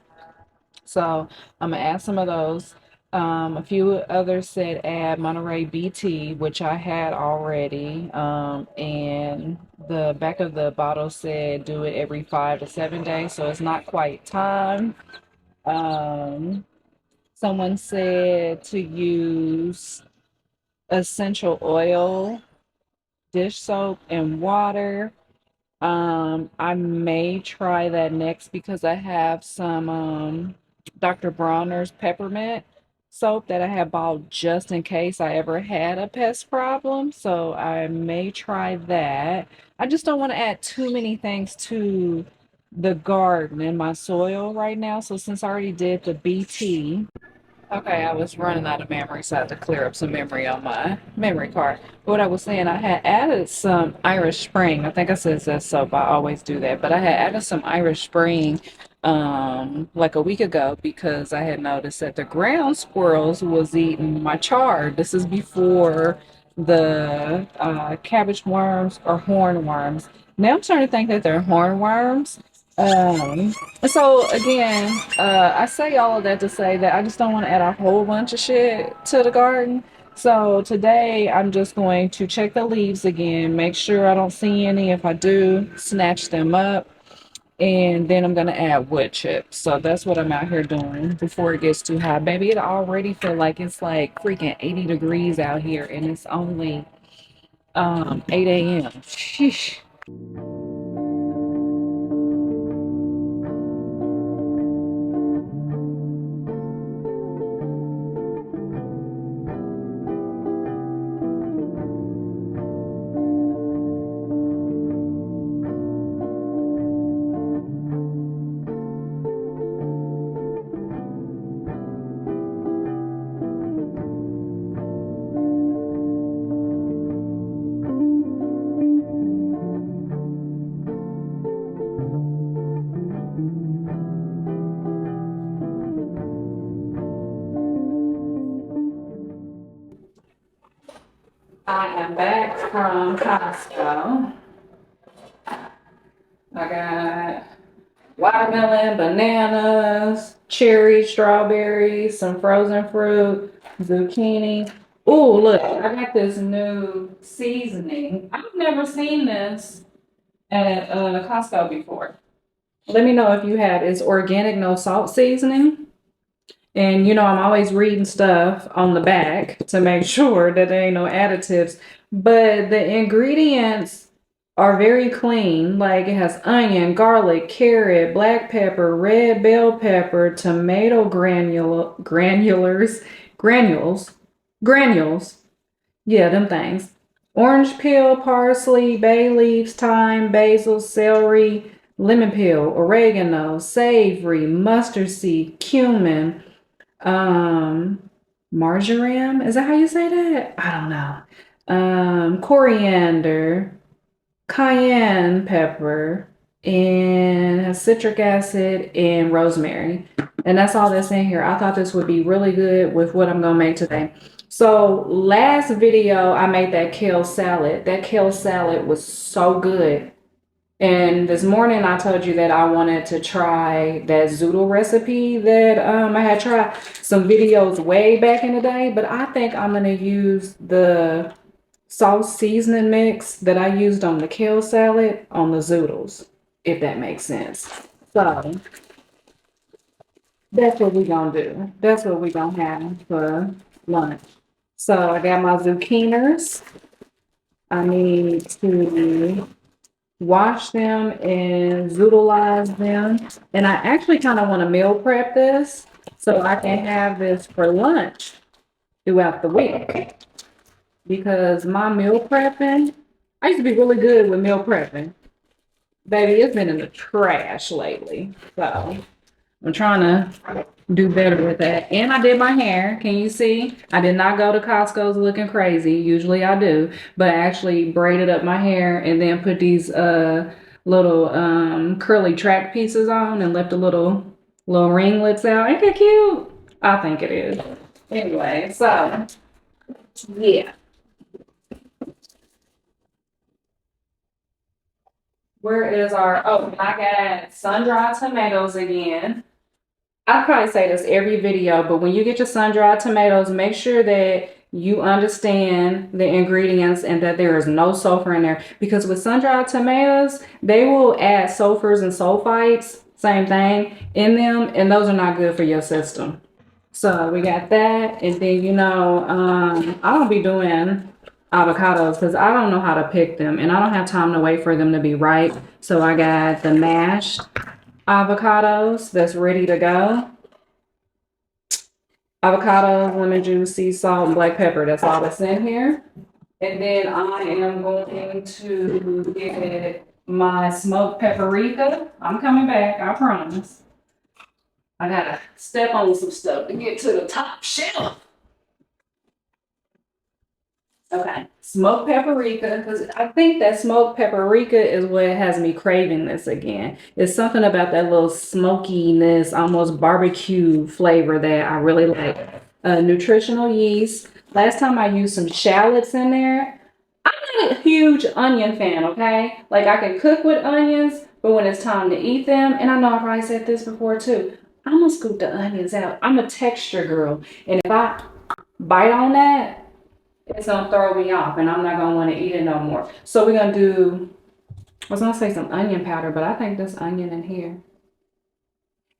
So I'm gonna add some of those. A few others said add Monterey BT, which I had already. And the back of the bottle said do it every 5 to 7 days, so it's not quite time. Um, Someone said to use essential oil, dish soap, and water. I may try that next because I have some Dr. Bronner's peppermint soap that I have bought just in case I ever had a pest problem. So I may try that. I just don't want to add too many things to the garden and my soil right now. So since I already did the BT, okay, I was running out of memory, so I had to clear up some memory on my memory card. What I was saying, I had added some Irish Spring. I think I said that soap. I always do that, but I had added some Irish Spring like a week ago because I had noticed that the ground squirrels was eating my chard. This is before the cabbage worms or hornworms. Now I'm starting to think that they're hornworms. So again, I say all of that to say that I just don't want to add a whole bunch of shit to the garden. So today I'm just going to check the leaves again, make sure I don't see any. If I do, snatch them up, and then I'm gonna add wood chips. So that's what I'm out here doing before it gets too hot. Baby, it already feel like it's like freaking 80 degrees out here, and it's only 8 a.m. Sheesh. I am back from Costco. I got watermelon, bananas, cherries, strawberries, some frozen fruit, zucchini. Oh, look, I got this new seasoning. I've never seen this at Costco before. Let me know if you have. It's organic, no salt seasoning. And you know, I'm always reading stuff on the back to make sure that there ain't no additives. But the ingredients are very clean. Like it has onion, garlic, carrot, black pepper, red bell pepper, tomato granules. Yeah, them things. Orange peel, parsley, bay leaves, thyme, basil, celery, lemon peel, oregano, savory, mustard seed, cumin, marjoram. Is that how you say that? I don't know. Coriander, cayenne pepper, and citric acid and rosemary. And that's all that's in here. I thought this would be really good with what I'm gonna make today. So last video I made that kale salad. That kale salad was so good. And this morning I told you that I wanted to try that zoodle recipe that I had tried some videos way back in the day, but I think I'm gonna use the sauce seasoning mix that I used on the kale salad on the zoodles, if that makes sense. So that's what we're gonna do. That's what we're gonna have for lunch. So I got my zucchinis. I need to wash them and zoodleize them. And I actually kind of want to meal prep this so I can have this for lunch throughout the week. Because my meal prepping, I used to be really good with meal prepping. Baby, it's been in the trash lately. So I'm trying to do better with that. And I did my hair. Can you see? I did not go to Costco's looking crazy. Usually I do, but I actually braided up my hair and then put these little curly track pieces on and left the little ringlets out. Ain't that cute? I think it is. Anyway, so yeah. Where is our I got sun-dried tomatoes again. I probably say this every video, but when you get your sun-dried tomatoes, make sure that you understand the ingredients and that there is no sulfur in there. Because with sun-dried tomatoes, they will add sulfurs and sulfites, same thing, in them, and those are not good for your system. So we got that, and then I don't be doing avocados because I don't know how to pick them, and I don't have time to wait for them to be ripe. So I got the mashed avocados that's ready to go. Avocado, lemon juice, sea salt, and black pepper. That's all that's in here. And then I am going to get my smoked paprika. I'm coming back, I promise. I gotta step on some stuff to get to the top shelf. Okay, smoked paprika, because I think that smoked paprika is what has me craving this again. It's something about that little smokiness, almost barbecue flavor that I really like. Nutritional yeast. Last time I used some shallots in there. I'm not a huge onion fan, okay? Like I can cook with onions, but when it's time to eat them, and I know I've probably said this before too, I'm gonna scoop the onions out. I'm a texture girl, and if I bite on that, it's gonna throw me off and I'm not gonna want to eat it no more. So we're gonna do, I was gonna say some onion powder, but I think this onion in here,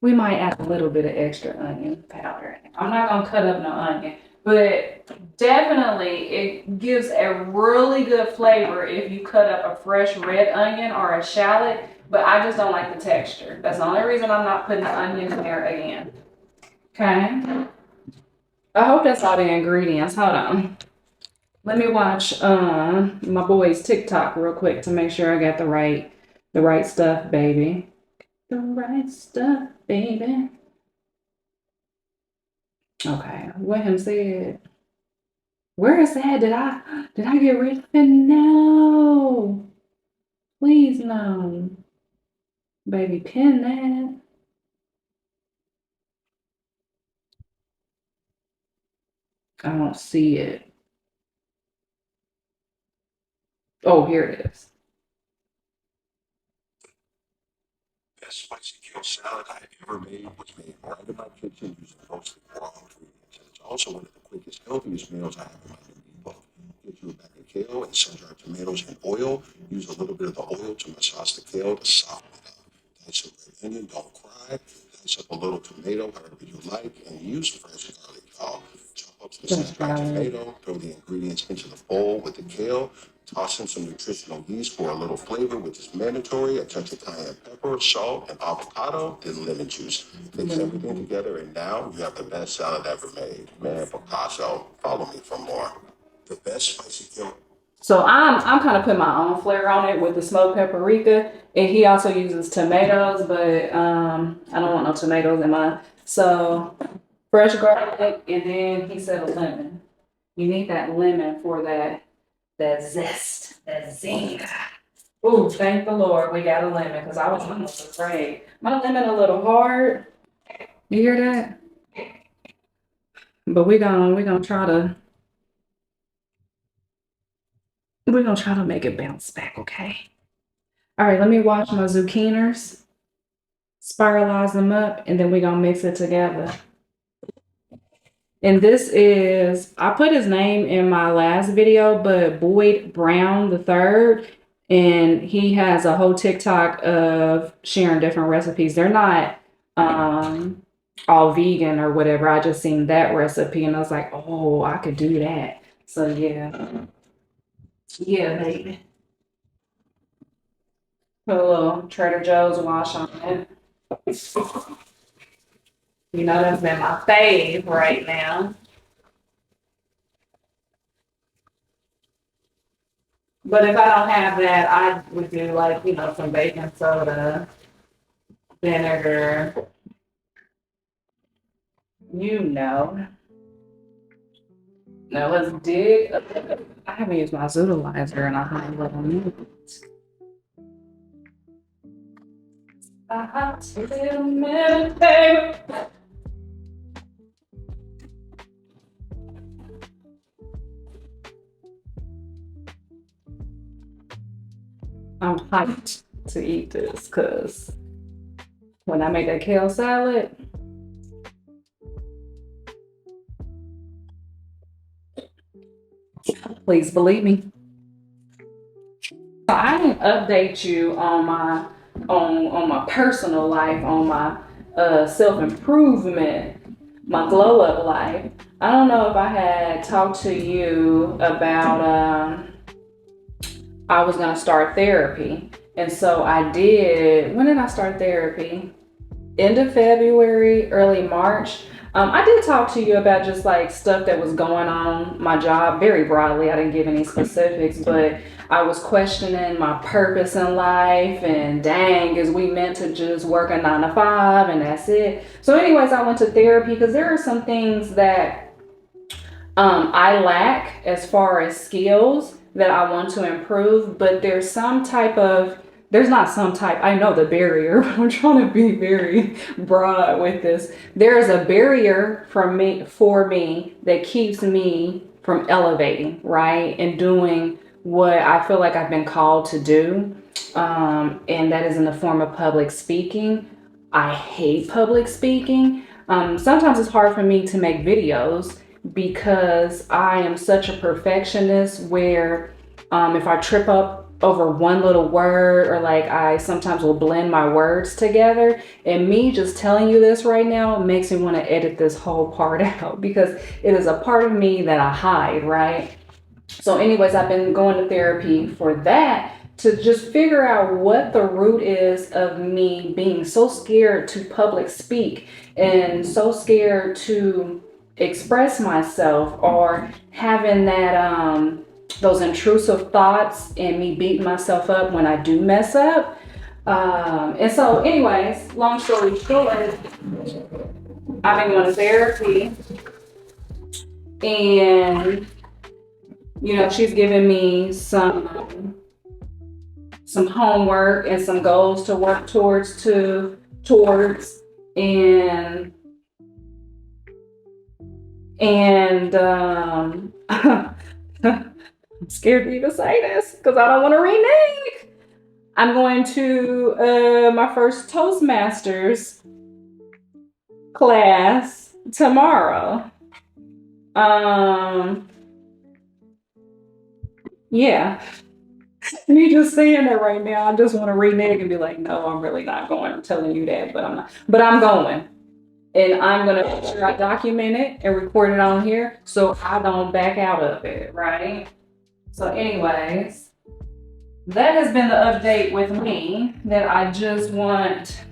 we might add a little bit of extra onion powder. I'm not gonna cut up no onion, but definitely it gives a really good flavor if you cut up a fresh red onion or a shallot, but I just don't like the texture. That's the only reason I'm not putting the onion in there again. Okay. I hope that's all the ingredients. Hold on. Let me watch my boy's TikTok real quick to make sure I got the right stuff, baby. The right stuff, baby. Okay, what him said. Where is that? Did I get rid of it? No. Please no. Baby, pin that. I don't see it. Oh, here it is. Best spicy kale salad I ever made was made right in my kitchen using mostly raw ingredients. And it's also one of the quickest, healthiest meals I have in my new ebook. Get you a bag of kale and sun-dried tomatoes and oil. Use a little bit of the oil to massage the kale to soften it up. Dice a red onion, don't cry. Dice up a little tomato, however you like, and use fresh garlic, y'all. Chop up the sun-dried tomato, throw the ingredients into the bowl with the kale. Toss in some nutritional yeast for a little flavor, which is mandatory. A touch of cayenne pepper, salt, and avocado, then lemon juice. Mix everything together, and now you have the best salad ever made. Man, Picasso, follow me for more. The best spicy kale. So I'm kind of putting my own flair on it with the smoked paprika, and he also uses tomatoes, but I don't want no tomatoes in mine. So fresh garlic, and then he said a lemon. You need that lemon for that zest, that zing. Ooh, thank the Lord we got a lemon because I was almost afraid. My lemon a little hard. You hear that? But we're gonna try to make it bounce back, okay? All right, let me wash my zucchinis, spiralize them up, and then we're gonna mix it together. And this is, I put his name in my last video, but Boyd Brown the third, and he has a whole TikTok of sharing different recipes. They're not all vegan or whatever. I just seen that recipe and I was like, oh, I could do that. So yeah. Yeah, baby. Put a little Trader Joe's wash on it. You know, that's been my fave right now. But if I don't have that, I would do like, some baking soda, vinegar, Now let's dig. I haven't used my Zoodleizer in a hot little minute. A hot little minute, baby. I'm hyped to eat this because when I make that kale salad, please believe me. So I didn't update you on my personal life, on my self-improvement, my glow up life. I don't know if I had talked to you about I was gonna start therapy. And so I did. When did I start therapy? End of February, early March. I did talk to you about just like stuff that was going on my job very broadly. I didn't give any specifics, but I was questioning my purpose in life, and dang, is we meant to just work a 9 to 5 and that's it? So anyways, I went to therapy because there are some things that I lack as far as skills that I want to improve, but there's not some type, I know the barrier, but I'm trying to be very broad with this. There is a barrier for me that keeps me from elevating, right? And doing what I feel like I've been called to do. And that is in the form of public speaking. I hate public speaking. Sometimes it's hard for me to make videos because I am such a perfectionist where if I trip up over one little word, or like I sometimes will blend my words together, and me just telling you this right now makes me want to edit this whole part out because it is a part of me that I hide, right? So anyways, I've been going to therapy for that, to just figure out what the root is of me being so scared to public speak and so scared to express myself, or having that those intrusive thoughts and me beating myself up when I do mess up. And so anyways, long story short, I've been going to therapy, and she's giving me some homework and some goals to work towards and I'm scared to even say this because I don't want to renege. I'm going to my first Toastmasters class tomorrow. Yeah. Me just saying that right now, I just want to renege and be like, no, I'm really not going. I'm telling you that, but I'm not. But I'm going. And I'm going to make sure I document it and record it on here so I don't back out of it, right? So anyways, that has been the update with me, that I just want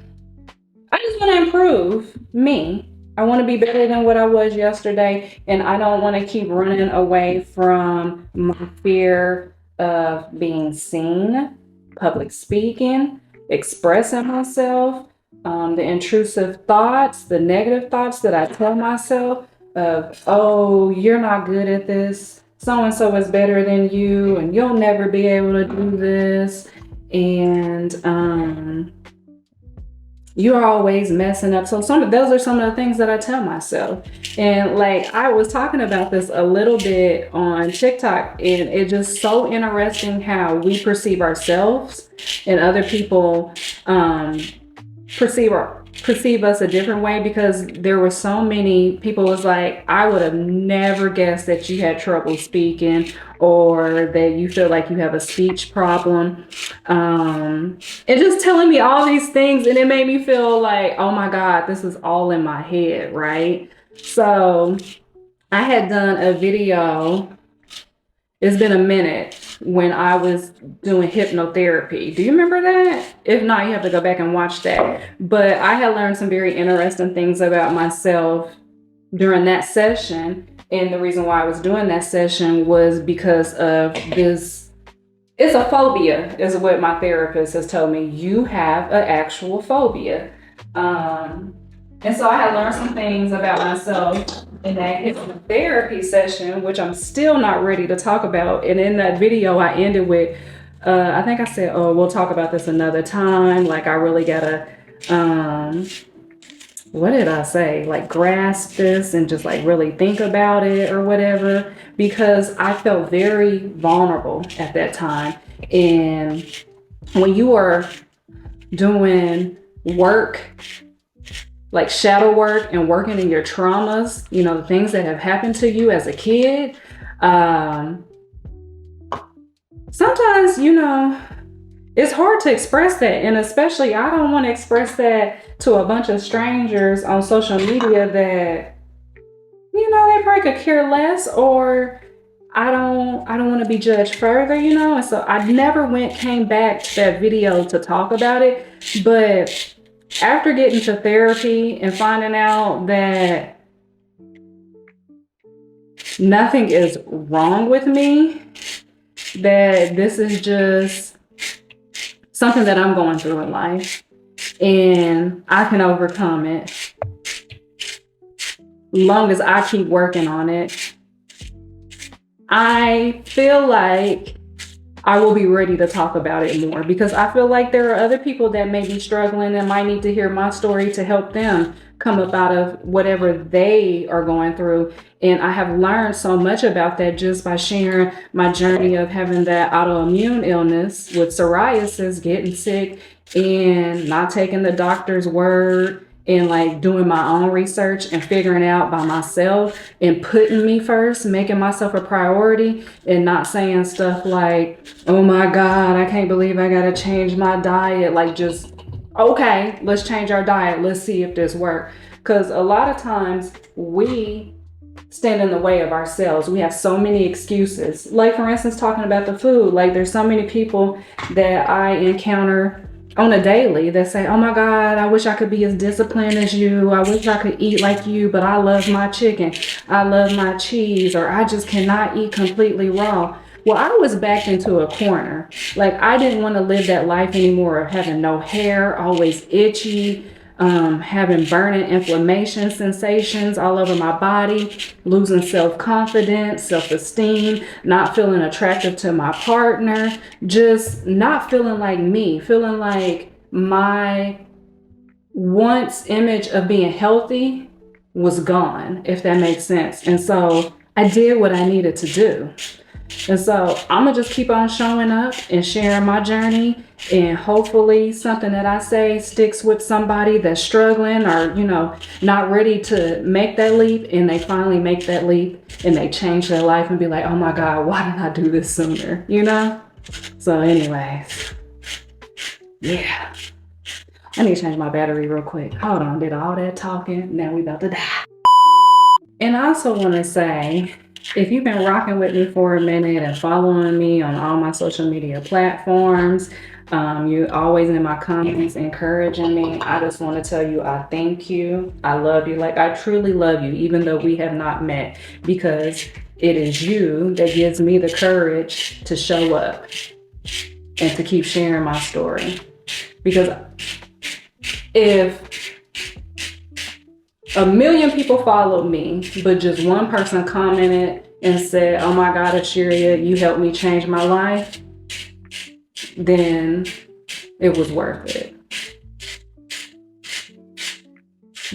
to improve me. I want to be better than what I was yesterday, and I don't want to keep running away from my fear of being seen, public speaking, expressing myself, the intrusive thoughts, the negative thoughts that I tell myself of, oh, you're not good at this. So-and-so is better than you, and you'll never be able to do this. And you're always messing up. So those are some of the things that I tell myself. And like, I was talking about this a little bit on TikTok, and it's just so interesting how we perceive ourselves, and other people perceive us a different way, because there were so many people was like, I would have never guessed that you had trouble speaking, or that you feel like you have a speech problem, and just telling me all these things, and it made me feel like, oh my God, this is all in my head, right? So I had done a video, it's been a minute, when I was doing hypnotherapy. Do you remember that? If not, you have to go back and watch that. But I had learned some very interesting things about myself during that session. And the reason why I was doing that session was because of this It's a phobia, is what my therapist has told me. You have an actual phobia. And so I had learned some things about myself in that hypnotherapy session, which I'm still not ready to talk about. And in that video, I ended with, I think I said, oh, we'll talk about this another time. Like, I really gotta, what did I say? Like, grasp this and just like really think about it or whatever, because I felt very vulnerable at that time. And when you are doing work, like shadow work and working in your traumas, you know, the things that have happened to you as a kid, sometimes, you know, it's hard to express that. And especially, I don't want to express that to a bunch of strangers on social media that, you know, they probably could care less, or I don't want to be judged further, you know. And so I never came back to that video to talk about it. But after getting to therapy and finding out that nothing is wrong with me, that this is just something that I'm going through in life and I can overcome it long as I keep working on it, I feel like I will be ready to talk about it more, because I feel like there are other people that may be struggling and might need to hear my story to help them come up out of whatever they are going through. And I have learned so much about that just by sharing my journey of having that autoimmune illness with psoriasis, getting sick and not taking the doctor's word, and like doing my own research and figuring it out by myself and putting me first, making myself a priority, and not saying stuff like, oh my God, I can't believe I gotta change my diet. Like, just, okay, let's change our diet. Let's see if this works. Because a lot of times we stand in the way of ourselves. We have so many excuses. Like, for instance, talking about the food, like there's so many people that I encounter on a daily that say, oh my God, I wish I could be as disciplined as you. I wish I could eat like you, but I love my chicken. I love my cheese, or I just cannot eat completely raw. Well, I was backed into a corner. Like, I didn't want to live that life anymore of having no hair, always itchy, having burning inflammation sensations all over my body, losing self-confidence, self-esteem, not feeling attractive to my partner, just not feeling like me, feeling like my once image of being healthy was gone, if that makes sense. And so I did what I needed to do. And so I'm gonna just keep on showing up and sharing my journey, and hopefully something that I say sticks with somebody that's struggling or, you know, not ready to make that leap, and they finally make that leap and they change their life and be like, oh my God, why didn't I do this sooner? You know? So anyways, yeah. I need to change my battery real quick. Hold on, did all that talking. Now we about to die. And I also want to say, if you've been rocking with me for a minute and following me on all my social media platforms, you're always in my comments encouraging me. I just want to tell you, I thank you. I love you. Like, I truly love you, even though we have not met, because it is you that gives me the courage to show up and to keep sharing my story. Because if a million people followed me, but just one person commented and said, oh my God, Asheria, you helped me change my life, then it was worth it.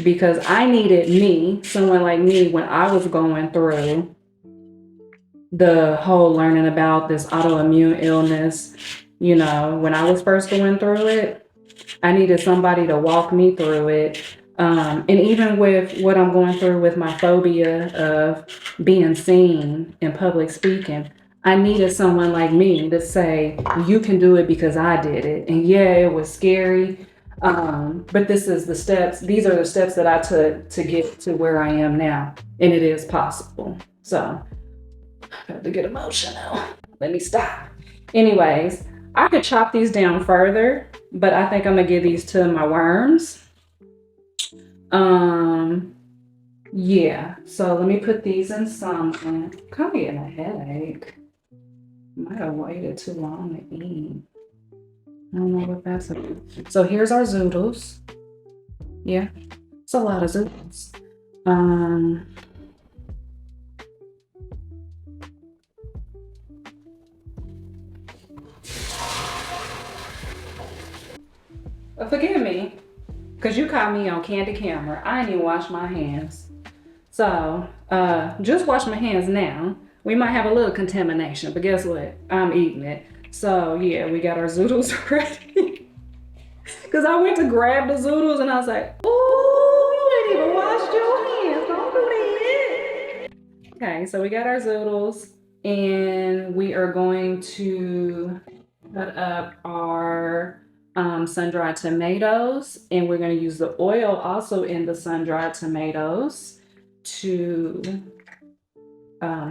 Because I needed me, someone like me, when I was going through the whole learning about this autoimmune illness. You know, when I was first going through it, I needed somebody to walk me through it. And even with what I'm going through with my phobia of being seen in public speaking, I needed someone like me to say, you can do it because I did it. And yeah, it was scary. But these are the steps that I took to get to where I am now. And it is possible. So I have to get emotional. Let me stop. Anyways, I could chop these down further, but I think I'm gonna give these to my worms. Yeah, so let me put these in something. I'm kind of getting a headache. Might have waited too long to eat. I don't know what that's about. So here's our zoodles. Yeah, it's a lot of zoodles. Forgive me, because you caught me on candid camera. I didn't even wash my hands. So, just wash my hands now. We might have a little contamination, but guess what? I'm eating it. So, yeah, we got our zoodles ready. Because I went to grab the zoodles and I was like, ooh, you didn't even wash your hands. Don't do that. Okay, so we got our zoodles and we are going to cut up our sun-dried tomatoes, and we're going to use the oil also in the sun-dried tomatoes to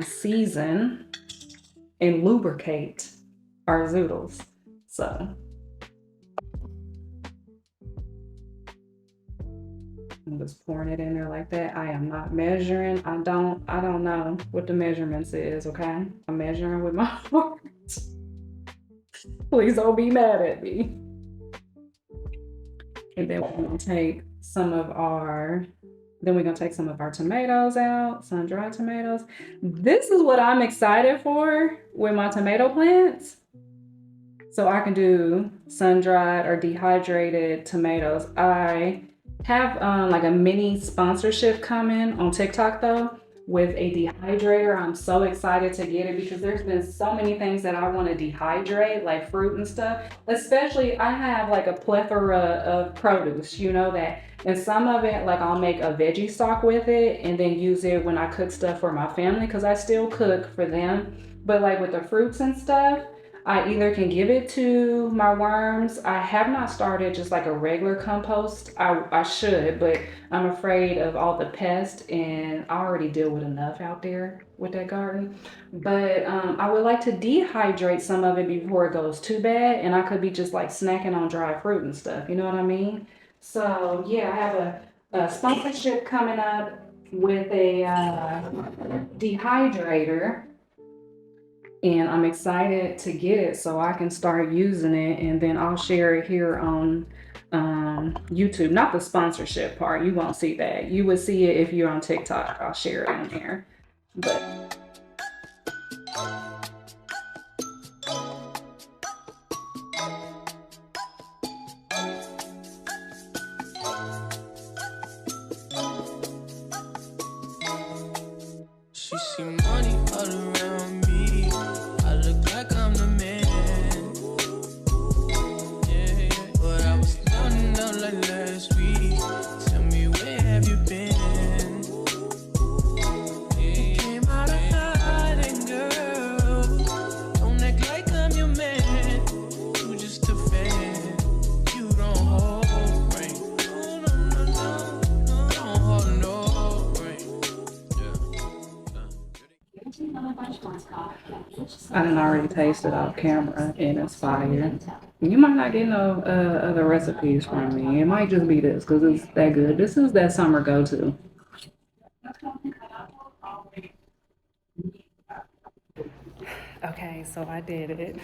season and lubricate our zoodles. So I'm just pouring it in there like that. I am not measuring. I don't know what the measurements is, okay? I'm measuring with my heart. Please don't be mad at me. And then we're gonna take some of our tomatoes out, sun-dried tomatoes. This is what I'm excited for with my tomato plants. So I can do sun-dried or dehydrated tomatoes. I have like a mini sponsorship coming on TikTok though with a dehydrator. I'm so excited to get it because there's been so many things that I want to dehydrate, like fruit and stuff. Especially I have like a plethora of produce, you know that, and some of it like I'll make a veggie stock with it and then use it when I cook stuff for my family because I still cook for them. But like with the fruits and stuff, I either can give it to my worms. I have not started just like a regular compost. I should, but I'm afraid of all the pests and I already deal with enough out there with that garden. But I would like to dehydrate some of it before it goes too bad, and I could be just like snacking on dry fruit and stuff. You know what I mean? So yeah, I have a sponsorship coming up with a dehydrator, and I'm excited to get it so I can start using it, and then I'll share it here on YouTube. Not the sponsorship part, you won't see that. You would see it if you're on TikTok. I'll share it on there. But she see money all around me. I look like I'm the man. Yeah, yeah. But I was down and out like last week. Tell me, where have you been? You came out of hiding, girl. Don't act like I'm your man. You just a fan. You don't hold ring. No, no, no, no. Don't hold no ring. I done already tasted off camera and it's fire. You might not get no other recipes from me. It might just be this because it's that good. This is that summer go-to. Okay, so I did it.